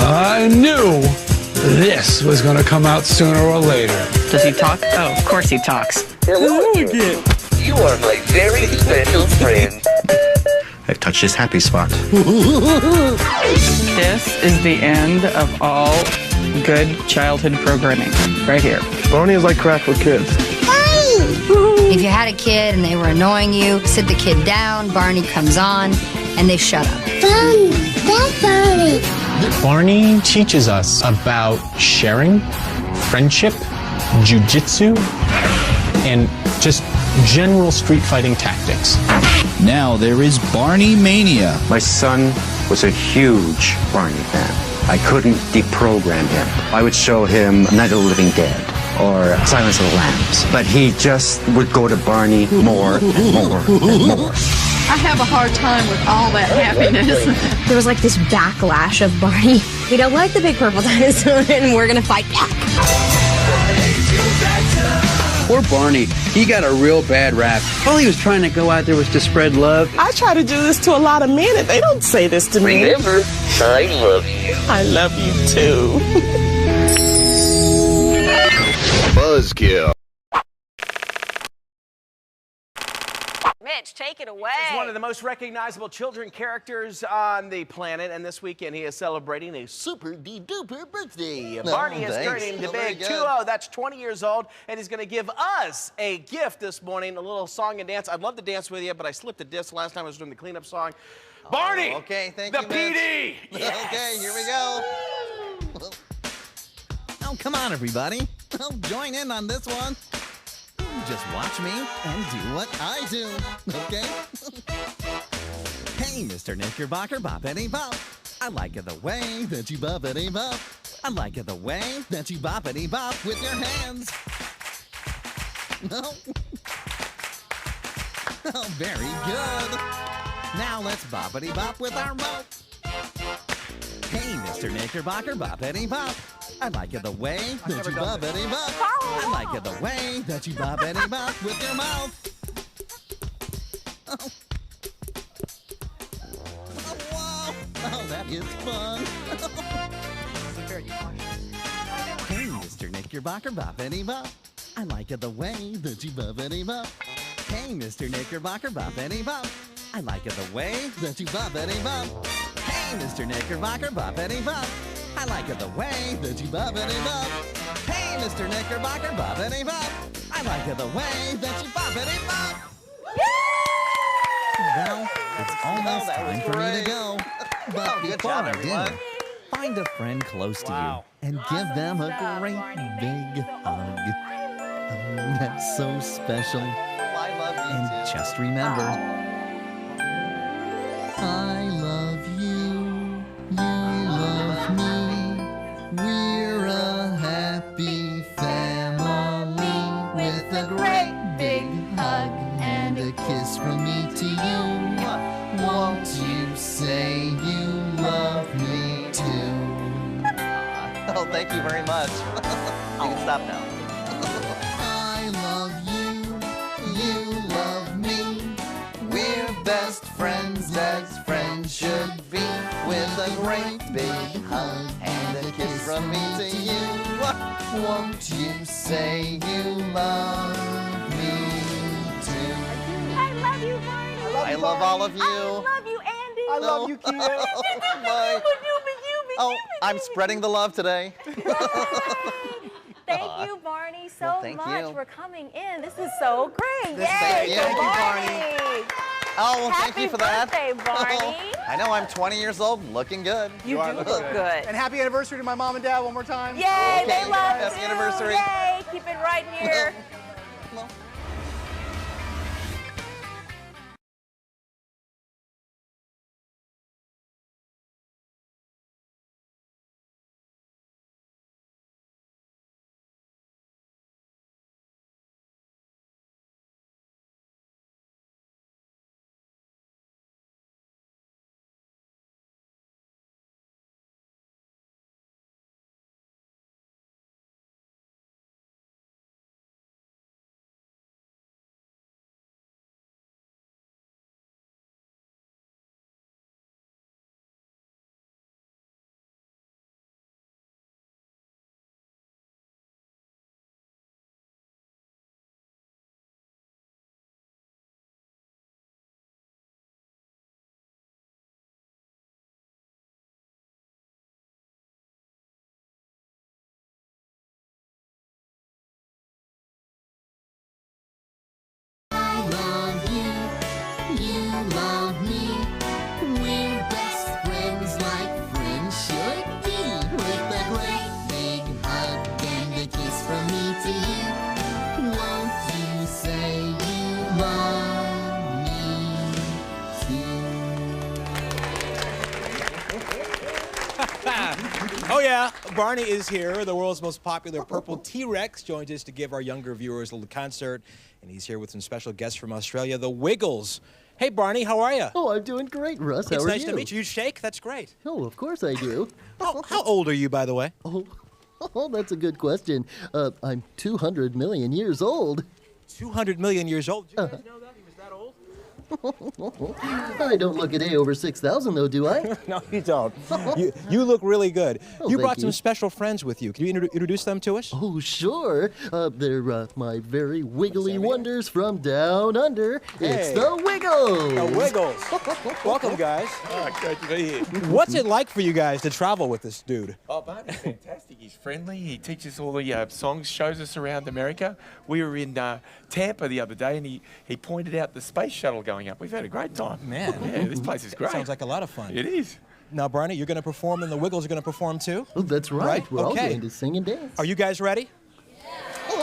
[SPEAKER 11] I knew this was going to come out sooner or later.
[SPEAKER 14] Does he talk? Oh, of course he talks.
[SPEAKER 10] Hello again. You are my very special friend. I've touched his happy spot.
[SPEAKER 14] This is the end of all good childhood programming, right here.
[SPEAKER 11] Barney is like crack for kids.
[SPEAKER 27] If you had a kid and they were annoying you, sit the kid down, Barney comes on, and they shut up.
[SPEAKER 5] Barney, that's Barney.
[SPEAKER 11] Barney teaches us about sharing, friendship, jujitsu, and just general street fighting tactics.
[SPEAKER 10] Now there is Barney Mania. My son was a huge Barney fan. I couldn't deprogram him. I would show him Night of the Living Dead or Silence of the Lambs, but he just would go to Barney more and more and more.
[SPEAKER 2] I have a hard time with all that happiness.
[SPEAKER 28] There was like this backlash of Barney. We don't like the big purple dinosaur and we're gonna fight back.
[SPEAKER 29] Poor Barney, he got a real bad rap. All he was trying to go out there was to spread love.
[SPEAKER 30] I try to do this to a lot of men and they don't say this to me.
[SPEAKER 10] Remember, I love you.
[SPEAKER 30] I love you too.
[SPEAKER 10] Buzzkill.
[SPEAKER 31] Mitch, take it away.
[SPEAKER 32] He's one of the most recognizable children characters on the planet, and this weekend he is celebrating a super-de-duper birthday. Barney is turning the big 2-0. That's 20 years old, and he's going to give us a gift this morning, a little song and dance. I'd love to dance with you, but I slipped a disc last time I was doing the cleanup song. Barney!
[SPEAKER 33] Okay, thank
[SPEAKER 32] you,
[SPEAKER 33] Mitch.
[SPEAKER 32] PD! Yes.
[SPEAKER 33] Okay, here we go. Oh, come on, everybody. Oh, join in on this one. Just watch me and do what I do, okay? Hey, Mr. Knickerbocker, boppity bop. I like it the way that you boppity bop. I like it the way that you boppity bop with your hands. Oh. Oh, very good. Now let's boppity bop with our mouth. Hey, Mr. Knickerbocker, boppity bop. I like it the way that you boppity bop. I like it the way that you boppity bop with your mouth. Oh. Oh, wow. Oh, that is fun. Hey, Mr. Knickerbocker, boppity bop. I like it the way that you boppity bop. Hey, Mr. Knickerbocker, boppity bop. I like it the way that you boppity bop. Hey, Mr. Knickerbocker, boppity bop. I like it the way that you boppity bop. Hey, Mr. Knickerbocker, boppity bop. I like it the way that you boppity bop. Well, it's almost time for me to go. But before I do, find a friend close to you and give them a great big hug. Oh, that's so special. I love you and just remember, I love you, you love me. We're a happy family with a great big hug and a kiss from me to you. Won't you say you love me too? Oh, thank you very much. You can stop now. I
[SPEAKER 1] best friends as friends should be, with a great big hug and a kiss from me to you. Won't you say you love me too?
[SPEAKER 31] I love you, Barney.
[SPEAKER 1] I love all of you.
[SPEAKER 31] I love you, Andy.
[SPEAKER 1] I love you, Kia. Oh, I'm spreading the love today.
[SPEAKER 31] Thank you, Barney, so
[SPEAKER 1] Well, thank
[SPEAKER 31] much
[SPEAKER 1] you.
[SPEAKER 31] for coming in. This is so great. Yay,
[SPEAKER 1] Thank you,
[SPEAKER 31] Barney.
[SPEAKER 1] Oh, well, thank you for that.
[SPEAKER 31] Happy birthday, Barney.
[SPEAKER 1] I know, I'm 20 years old, looking good.
[SPEAKER 31] You do look good.
[SPEAKER 3] And happy anniversary to my mom and dad one more time.
[SPEAKER 31] Yay,
[SPEAKER 1] Okay,
[SPEAKER 31] they love
[SPEAKER 1] happy
[SPEAKER 31] you.
[SPEAKER 1] anniversary.
[SPEAKER 31] Yay, keep it right here.
[SPEAKER 13] Oh yeah, Barney is here. The world's most popular purple T-Rex joins us to give our younger viewers a little concert, and he's here with some special guests from Australia, the Wiggles. Hey Barney, how are you?
[SPEAKER 4] Oh, I'm doing great, Russ. How are you?
[SPEAKER 13] It's nice to meet you. You shake? That's great.
[SPEAKER 4] Oh, of course I do.
[SPEAKER 13] How old are you, by the way?
[SPEAKER 4] Oh, that's a good question. I'm 200 million years old.
[SPEAKER 13] 200 million years old? Did you guys know that? He was that old?
[SPEAKER 4] I don't look a day over 6,000, though, do I?
[SPEAKER 13] No, you don't. You look really good.
[SPEAKER 4] Oh,
[SPEAKER 13] You
[SPEAKER 4] thank
[SPEAKER 13] brought some
[SPEAKER 4] you.
[SPEAKER 13] special friends with you. Can you introduce them to us?
[SPEAKER 4] Oh, sure. They're my very wiggly wonders from down under. It's
[SPEAKER 13] Hey.
[SPEAKER 4] the Wiggles.
[SPEAKER 13] The Wiggles. Welcome, guys.
[SPEAKER 15] Oh, great to be here.
[SPEAKER 13] What's it like for you guys to travel with this dude?
[SPEAKER 15] Oh, Barney's fantastic. He's friendly. He teaches all the songs, shows us around America. We were in Tampa the other day, and he pointed out the space shuttle going up. We've had a great time.
[SPEAKER 13] Man.
[SPEAKER 15] Yeah, this place is great.
[SPEAKER 13] Sounds like a lot of fun.
[SPEAKER 15] It is.
[SPEAKER 13] Now, Barney, you're going to perform, and the Wiggles are going to perform too?
[SPEAKER 4] Oh, that's right. We're all
[SPEAKER 13] Okay.
[SPEAKER 4] going to sing and dance.
[SPEAKER 13] Are you guys ready?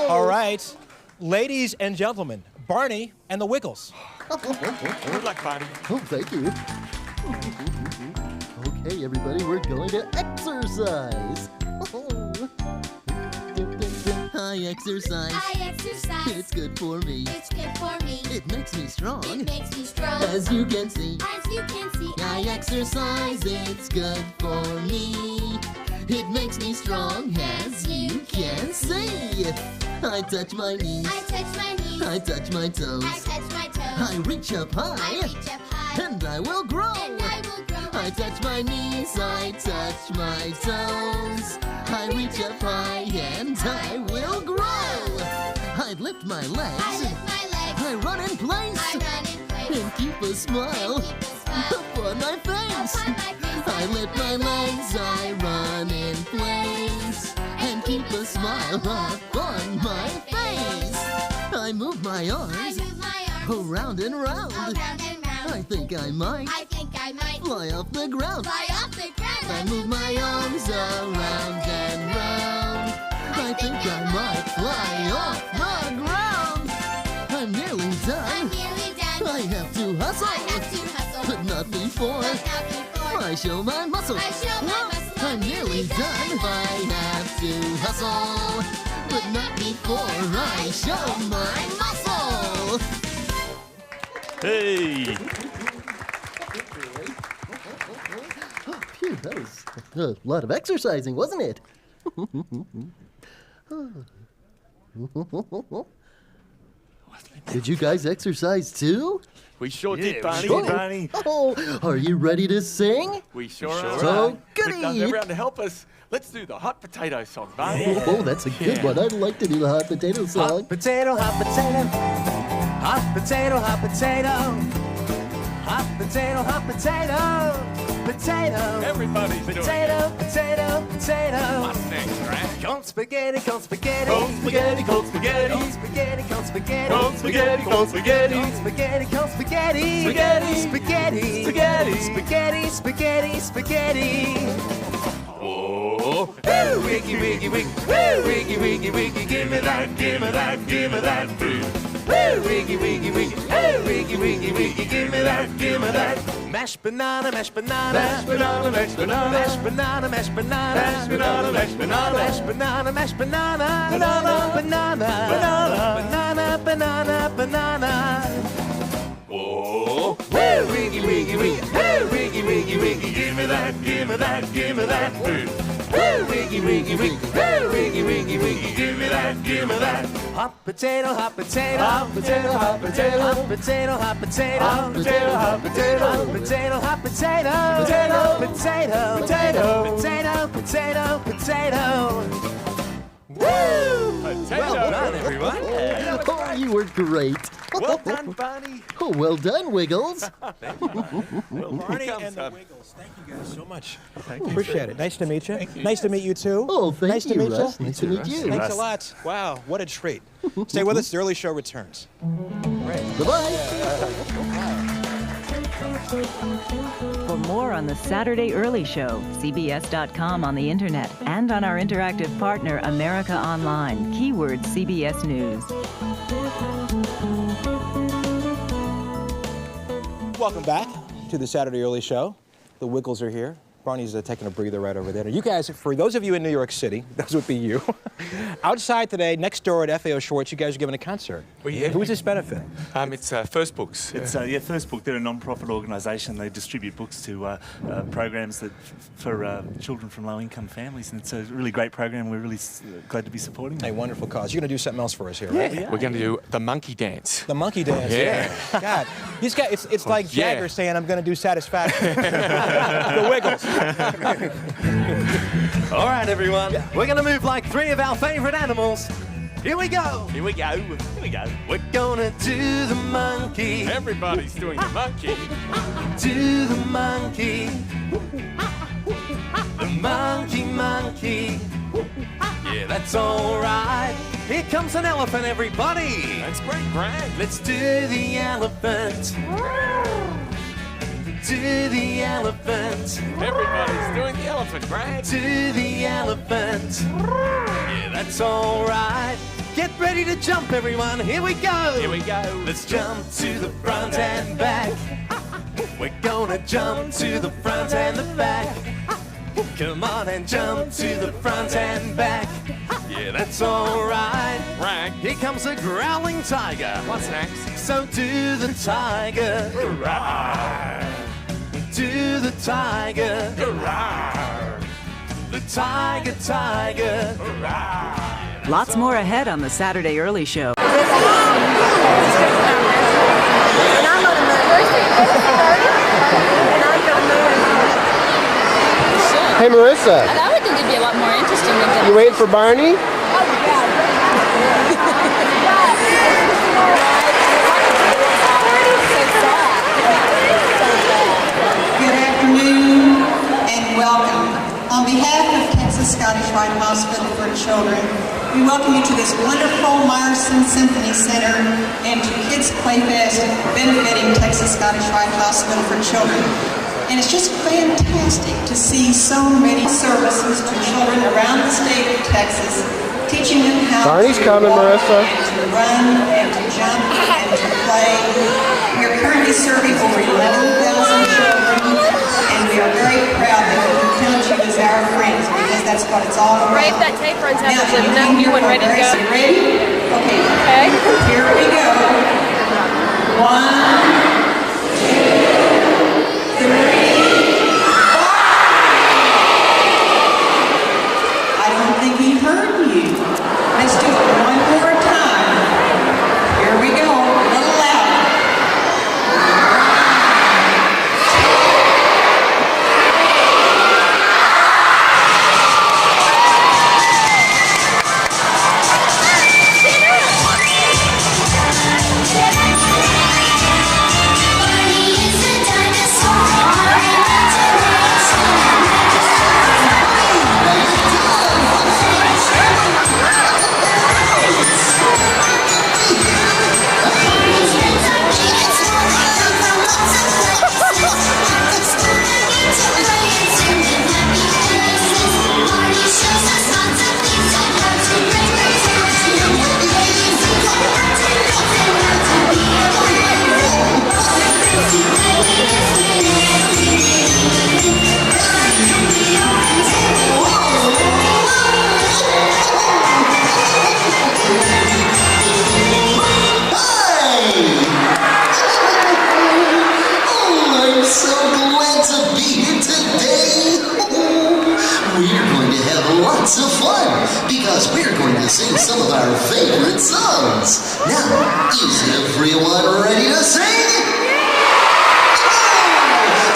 [SPEAKER 13] All right. Ladies and gentlemen, Barney and the Wiggles.
[SPEAKER 15] Good luck, Barney.
[SPEAKER 4] Oh, thank you. Okay, everybody, we're going to exercise. I exercise.
[SPEAKER 5] I exercise.
[SPEAKER 4] It's good for me.
[SPEAKER 5] It's good for me.
[SPEAKER 4] It makes me strong.
[SPEAKER 5] It makes me strong.
[SPEAKER 4] As you can see.
[SPEAKER 5] As you can see.
[SPEAKER 4] I exercise. It's good for me. It makes me strong, as you can see. I touch my knees.
[SPEAKER 5] I touch my knees.
[SPEAKER 4] I touch my toes.
[SPEAKER 5] I touch my toes.
[SPEAKER 4] I reach up high.
[SPEAKER 5] I reach up high.
[SPEAKER 4] And I will grow.
[SPEAKER 5] And I will grow.
[SPEAKER 4] I touch my knees, I touch my toes. I reach up high and I will grow. I lift my legs.
[SPEAKER 5] I lift my legs.
[SPEAKER 4] I run in place.
[SPEAKER 5] I run in place.
[SPEAKER 4] And keep a smile upon my face. I lift my legs, I run in place. And keep a smile upon my face. I move my arms.
[SPEAKER 5] I move my arms.
[SPEAKER 4] Around and round.
[SPEAKER 5] Around and round.
[SPEAKER 4] I think I might.
[SPEAKER 5] I think I might.
[SPEAKER 4] Fly off the ground.
[SPEAKER 5] Fly off the ground.
[SPEAKER 4] I move my arms around and round. I think I might fly off the ground. I'm nearly done.
[SPEAKER 5] I'm nearly done.
[SPEAKER 4] I have to hustle.
[SPEAKER 5] I have to hustle.
[SPEAKER 4] But not before.
[SPEAKER 5] But not before.
[SPEAKER 4] I show my muscle.
[SPEAKER 5] I show my muscle.
[SPEAKER 4] I'm nearly done. I have to hustle. But not before I show my muscle.
[SPEAKER 15] Hey.
[SPEAKER 4] Phew, that was a lot of exercising, wasn't it? Did you guys exercise too?
[SPEAKER 15] We sure did, Barney.
[SPEAKER 4] Sure. Barney. Oh, are you ready to sing?
[SPEAKER 15] We sure are.
[SPEAKER 4] So
[SPEAKER 15] We've done everyone to help us. Let's do the hot potato song, Barney.
[SPEAKER 4] Oh, that's a good one. I'd like to do the hot potato song.
[SPEAKER 1] Hot potato, hot potato. Hot potato, hot potato. Hot potato, hot potato. Potato.
[SPEAKER 15] Everybody's
[SPEAKER 1] potato,
[SPEAKER 15] doing
[SPEAKER 1] potato, potato.
[SPEAKER 15] Mustang track.
[SPEAKER 1] Cold spaghetti, cold spaghetti.
[SPEAKER 15] Cold spaghetti, cold spaghetti.
[SPEAKER 1] Cold spaghetti, cold spaghetti.
[SPEAKER 15] Cold spaghetti, cold spaghetti.
[SPEAKER 1] Cold spaghetti, cold spaghetti.
[SPEAKER 15] Spaghetti.
[SPEAKER 1] Spaghetti.
[SPEAKER 15] Spaghetti.
[SPEAKER 1] Spaghetti, spaghetti, spaghetti.
[SPEAKER 15] Oh.
[SPEAKER 1] Woo, wiggy, wiggy, wiggy. Woo, wiggy, wiggy, wiggy. Give me that, give me that, give me that food. Woo, wiggy, wiggy, wiggy. Woo, wiggy, wiggy, wiggy. Give me that, give me that. Mashed banana, mashed banana.
[SPEAKER 15] Mashed banana, mashed banana.
[SPEAKER 1] Mashed banana, mashed banana.
[SPEAKER 15] Mashed banana, mashed banana.
[SPEAKER 1] Mashed banana, mashed banana.
[SPEAKER 15] Banana.
[SPEAKER 1] Banana.
[SPEAKER 15] Banana.
[SPEAKER 1] Banana, banana, banana.
[SPEAKER 15] Oh.
[SPEAKER 1] Woo, wiggy, wiggy, wiggy. Woo, wiggy, wiggy, wiggy.
[SPEAKER 15] Give me that, give me that, give me that food.
[SPEAKER 1] Woo, wiggy, wiggy, wiggy. Woo, wiggy, wiggy, wiggy.
[SPEAKER 15] Give me that, give me that.
[SPEAKER 1] Hot potato, hot potato.
[SPEAKER 15] Hot potato, hot potato.
[SPEAKER 1] Hot potato, hot potato.
[SPEAKER 15] Hot potato, hot potato.
[SPEAKER 1] Hot potato, hot potato.
[SPEAKER 15] Potato.
[SPEAKER 1] Potato.
[SPEAKER 15] Potato.
[SPEAKER 1] Potato, potato, potato. Woo!
[SPEAKER 15] Potato.
[SPEAKER 1] Well done, everyone.
[SPEAKER 4] Oh, you were great.
[SPEAKER 15] Well done, Barney.
[SPEAKER 4] Oh, well done, Wiggles.
[SPEAKER 13] Well, Barney
[SPEAKER 15] comes
[SPEAKER 13] and the
[SPEAKER 15] up.
[SPEAKER 13] Wiggles, thank you guys so much.
[SPEAKER 15] Thank you.
[SPEAKER 13] Appreciate it. Nice to meet you.
[SPEAKER 15] Thank you.
[SPEAKER 13] Nice to meet you, too.
[SPEAKER 4] Oh, thank
[SPEAKER 13] nice
[SPEAKER 4] you,
[SPEAKER 13] to meet
[SPEAKER 4] Russ.
[SPEAKER 13] you.
[SPEAKER 4] Nice to meet you.
[SPEAKER 13] Thanks a lot. Wow, what a treat. Stay with us. The early show returns.
[SPEAKER 4] Goodbye.
[SPEAKER 6] For more on the Saturday Early Show, CBS.com on the internet, and on our interactive partner, America Online. Keyword CBS News.
[SPEAKER 13] Welcome back to the Saturday Early Show. The Wiggles are here. Barney's taking a breather right over there. Now, you guys, for those of you in New York City, those would be you. Outside today, next door at FAO Schwartz, you guys are giving a concert.
[SPEAKER 15] Well, yeah.
[SPEAKER 13] Who's this benefit?
[SPEAKER 15] It's First Books.
[SPEAKER 12] It's First Book. They're a non-profit organisation. They distribute books to programs that for children from low-income families, and it's a really great program. We're really glad to be supporting them.
[SPEAKER 13] A wonderful cause. You're going to do something else for us here, right?
[SPEAKER 15] Yeah. We're going to do the monkey dance.
[SPEAKER 13] The monkey dance.
[SPEAKER 15] Yeah.
[SPEAKER 13] God, these guys. It's like
[SPEAKER 15] Yeah.
[SPEAKER 13] Jagger saying, "I'm going to do Satisfaction." The Wiggles.
[SPEAKER 1] All right, everyone. We're going to move like three of our favorite animals. Here we go.
[SPEAKER 15] Here we go. Here we go.
[SPEAKER 1] We're gonna do the monkey.
[SPEAKER 15] Everybody's doing the monkey.
[SPEAKER 1] Do the monkey. The monkey, monkey. Yeah, that's all right. Here comes an elephant, everybody.
[SPEAKER 15] That's great, Greg.
[SPEAKER 1] Let's do the elephant. Do the elephant.
[SPEAKER 15] Everybody's doing the elephant, Greg.
[SPEAKER 1] Do the elephant. Yeah, that's all right. Get ready to jump, everyone. Here we go.
[SPEAKER 15] Here we go.
[SPEAKER 1] Let's jump to the front and back. We're gonna jump to the front and the back. Come on and jump to the front and back. Yeah, that's all right.
[SPEAKER 15] Rag.
[SPEAKER 1] Here comes a growling tiger.
[SPEAKER 15] What's next?
[SPEAKER 1] So do the tiger. Do the tiger. The tiger, tiger.
[SPEAKER 6] Lots more ahead on the Saturday Early Show.
[SPEAKER 3] Hey, Marissa.
[SPEAKER 16] I would think it'd be a lot more interesting than
[SPEAKER 3] You waiting for Barney?
[SPEAKER 17] Good afternoon and welcome. On behalf of Texas Scottish Rite Hospital for Children, we welcome you to this wonderful Meyerson Symphony Center and to Kids Playfest benefiting Texas Scottish Rite Hospital for Children. And it's just fantastic to see so many services to children around the state of Texas, teaching them how
[SPEAKER 3] Barney's
[SPEAKER 17] to
[SPEAKER 3] coming,
[SPEAKER 17] walk
[SPEAKER 3] Marissa.
[SPEAKER 17] and to run and to jump and to play. We are currently serving over 11,000 children, and we are very proud that we can count you as our friends because that's what it's all about.
[SPEAKER 2] Right, that tape runs out.
[SPEAKER 17] Now,
[SPEAKER 2] There's a new one ready to go.
[SPEAKER 17] Ready? Okay. Here we go. 1, 2, 3. I don't think he heard you. Let's do it one more time. Here we go. A little louder.
[SPEAKER 4] Everyone ready to sing?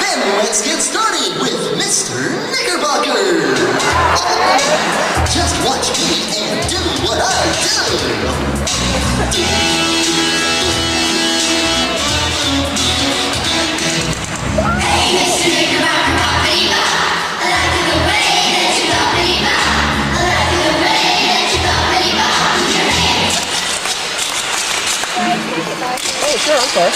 [SPEAKER 4] Then let's get started with Mr. Knickerbocker. Just watch me and do what I do. Hey, Mr. Knickerbocker, bop-a-dee-bop. I like the way that you bop-a-dee-bop. I like the way that you bop-a-dee-bop. Put your hands.
[SPEAKER 30] Oh, sure, I'm sorry.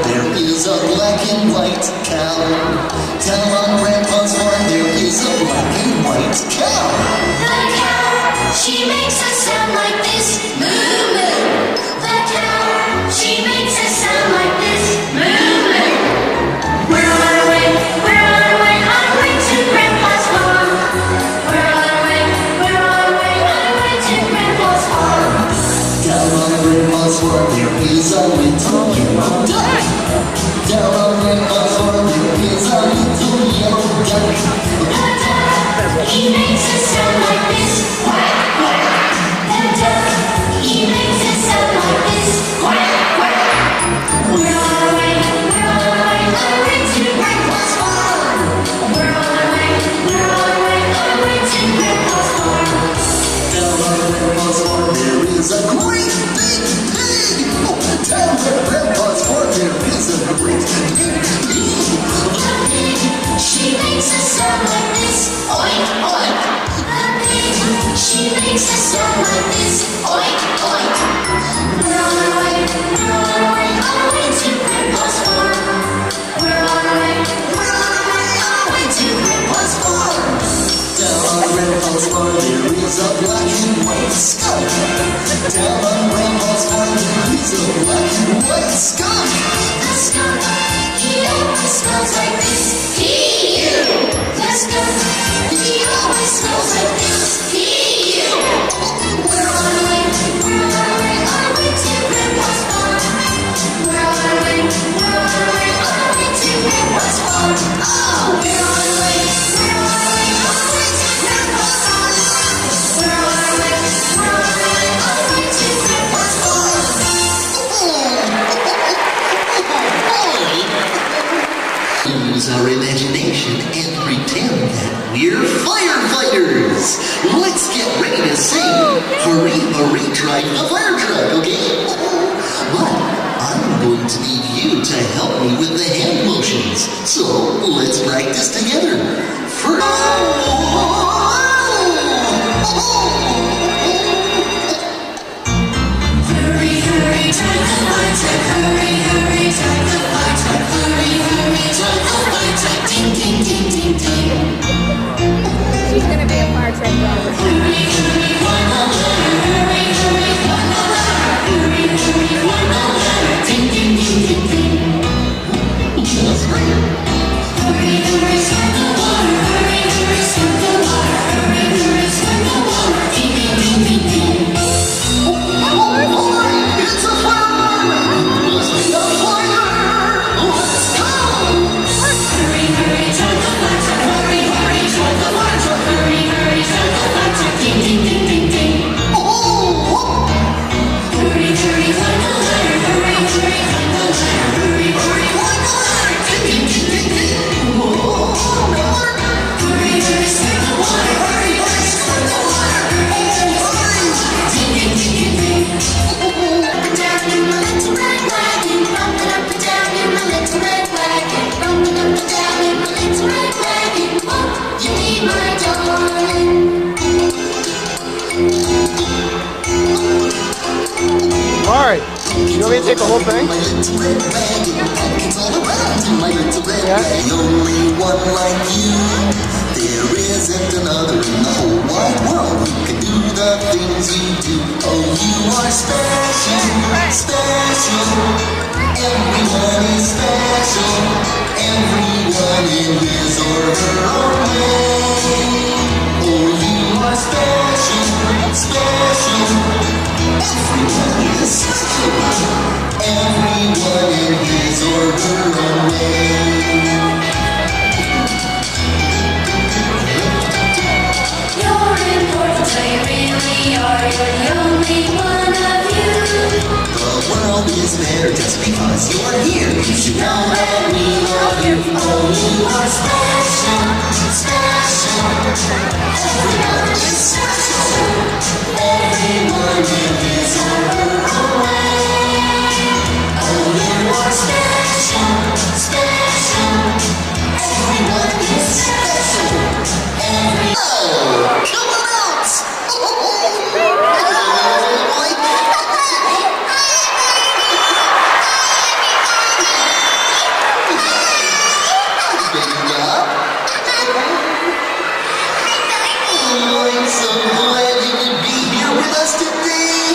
[SPEAKER 4] There is a black and white cow. Down on Grandpa's farm there is a black and white cow.
[SPEAKER 5] The cow, she makes a sound like this, moo moo. The cow, she makes a sound like this, moo moo. We're on our way to Grandpa's farm. We're on our way to Grandpa's farm.
[SPEAKER 4] Down on Grandpa's farm there is a little yellow duck. Down on Grandpa's farm there is a little yellow duck.
[SPEAKER 5] The duck, he makes a sound like this, quack quack. The duck, he makes a sound like this, quack quack. We're on our way to Grandpa's farm. We're on our way to Grandpa's farm.
[SPEAKER 4] Down on Grandpa's farm there is a great big pig. Down on Grandpa's farm there is a great big pig.
[SPEAKER 5] The pig, she makes a sound like this, oink oink. The pig, she makes a sound like this, oink oink. We're on our way to Grandpa's farm. We're on our way to Grandpa's farm.
[SPEAKER 4] Down on Grandpa's farm there is a black and white skunk. Down on Grandpa's farm there is a black and white skunk.
[SPEAKER 5] The skunk, he always smells like this, P.U. The skunk, he always smells like this, P.U. We're on our way to Grandpa's farm. We're on our way to Grandpa's farm. Oh, we're on our way to Grandpa's farm. We're on our way to Grandpa's farm.
[SPEAKER 4] Use our imagination and pretend that we're firefighters. Let's get ready to sing Hurry, Hurry, Drive the Fire Truck, okay? But I'm going to need you to help me with the hand motions. So let's practice together. First.
[SPEAKER 3] You want me to take the whole thing?
[SPEAKER 4] Yeah. The only one like you. There isn't another in the whole wide world who can do the things you do. Oh, you are special, special. Everyone is special. Everyone in his or her own way. Oh, you are special, special. Everyone is special. Everyone in his or her own way.
[SPEAKER 5] You're important, so you really are. You're the only one of you.
[SPEAKER 4] The world is better just because you're here. You should know that we love you. Oh, you are special, special. Everyone is special. Everyone in his or her own way. Oh, you are special, special. Everyone is special. Oh, come on out! I'm so glad you could be here with us today.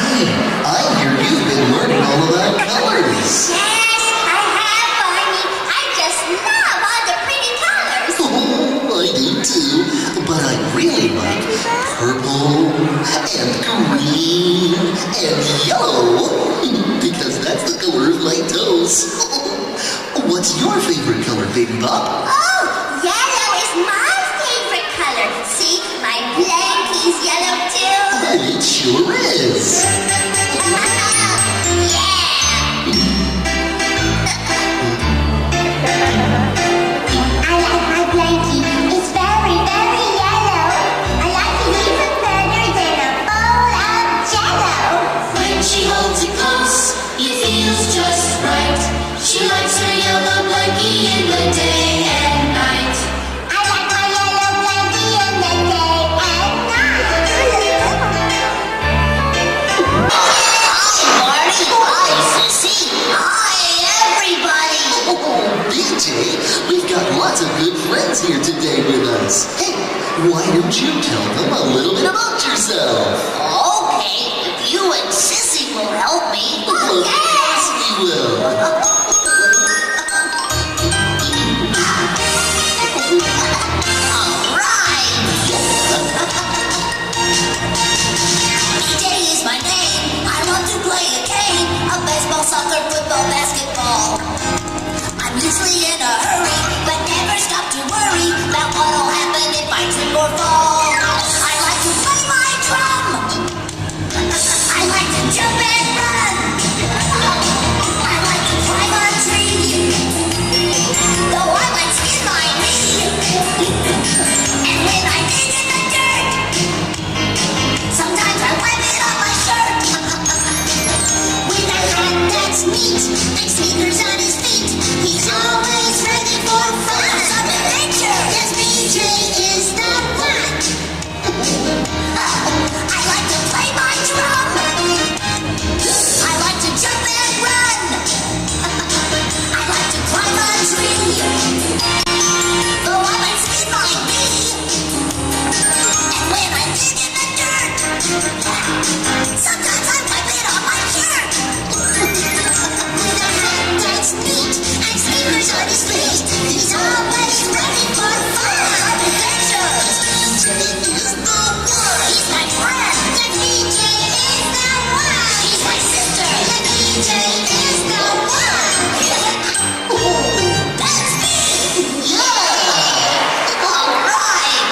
[SPEAKER 4] Hey, I hear you've been learning all about colors.
[SPEAKER 5] Yes, I have, Barney. I just love all the pretty colors.
[SPEAKER 4] Oh, I do too, but I really like purple and green and yellow because that's the color of my toes. What's your favorite color, Baby Bop?
[SPEAKER 5] Oh, yellow is my favorite color. See, my blankie is yellow too.
[SPEAKER 4] It sure is.
[SPEAKER 5] I like my blankie. It's very, very yellow. I like it even better than a bowl of jello.
[SPEAKER 4] When she holds it close, it feels just right. She likes her yellow blankie in the day and night.
[SPEAKER 5] I like my yellow blankie in the day and night. Hi, Barney. Hi, Sissy. Hi, everybody.
[SPEAKER 4] Oh, BJ, we've got lots of good friends here today with us. Hey, why don't you tell them a little bit about yourself?
[SPEAKER 5] Okay, if you and Sissy will help me.
[SPEAKER 4] Of course we will.
[SPEAKER 5] Soccer, football, basketball. I'm usually in a hurry, but never stop to worry about what'll happen if I trip or fall. I like to play my drum. I like to jump and run. I like to climb a tree. Though I might skin my knee. And when I dig in the dirt, sometimes I wipe it on my shirt. With a hat that's neat and sneakers on his feet, he's always ready for fun. Some adventure. Yes, BJ is the one. I like to play my drum. I like to jump and run. I like to climb a tree. Though I might skin my knee. And when I dig in the dirt, sometimes I wipe it on my shirt. With a hat that's neat and sneakers on his feet, he's always ready for fun. Adventures.
[SPEAKER 4] BJ is the one.
[SPEAKER 5] He's my friend. The DJ is the one. He's my sister. The DJ is the one. That's me. Yeah. All right.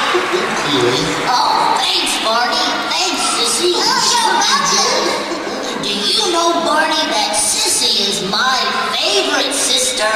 [SPEAKER 5] Oh, thanks, Barney. Thanks, Sissy. Oh, you're welcome. Do you know, Barney, that Sissy is my favorite sister?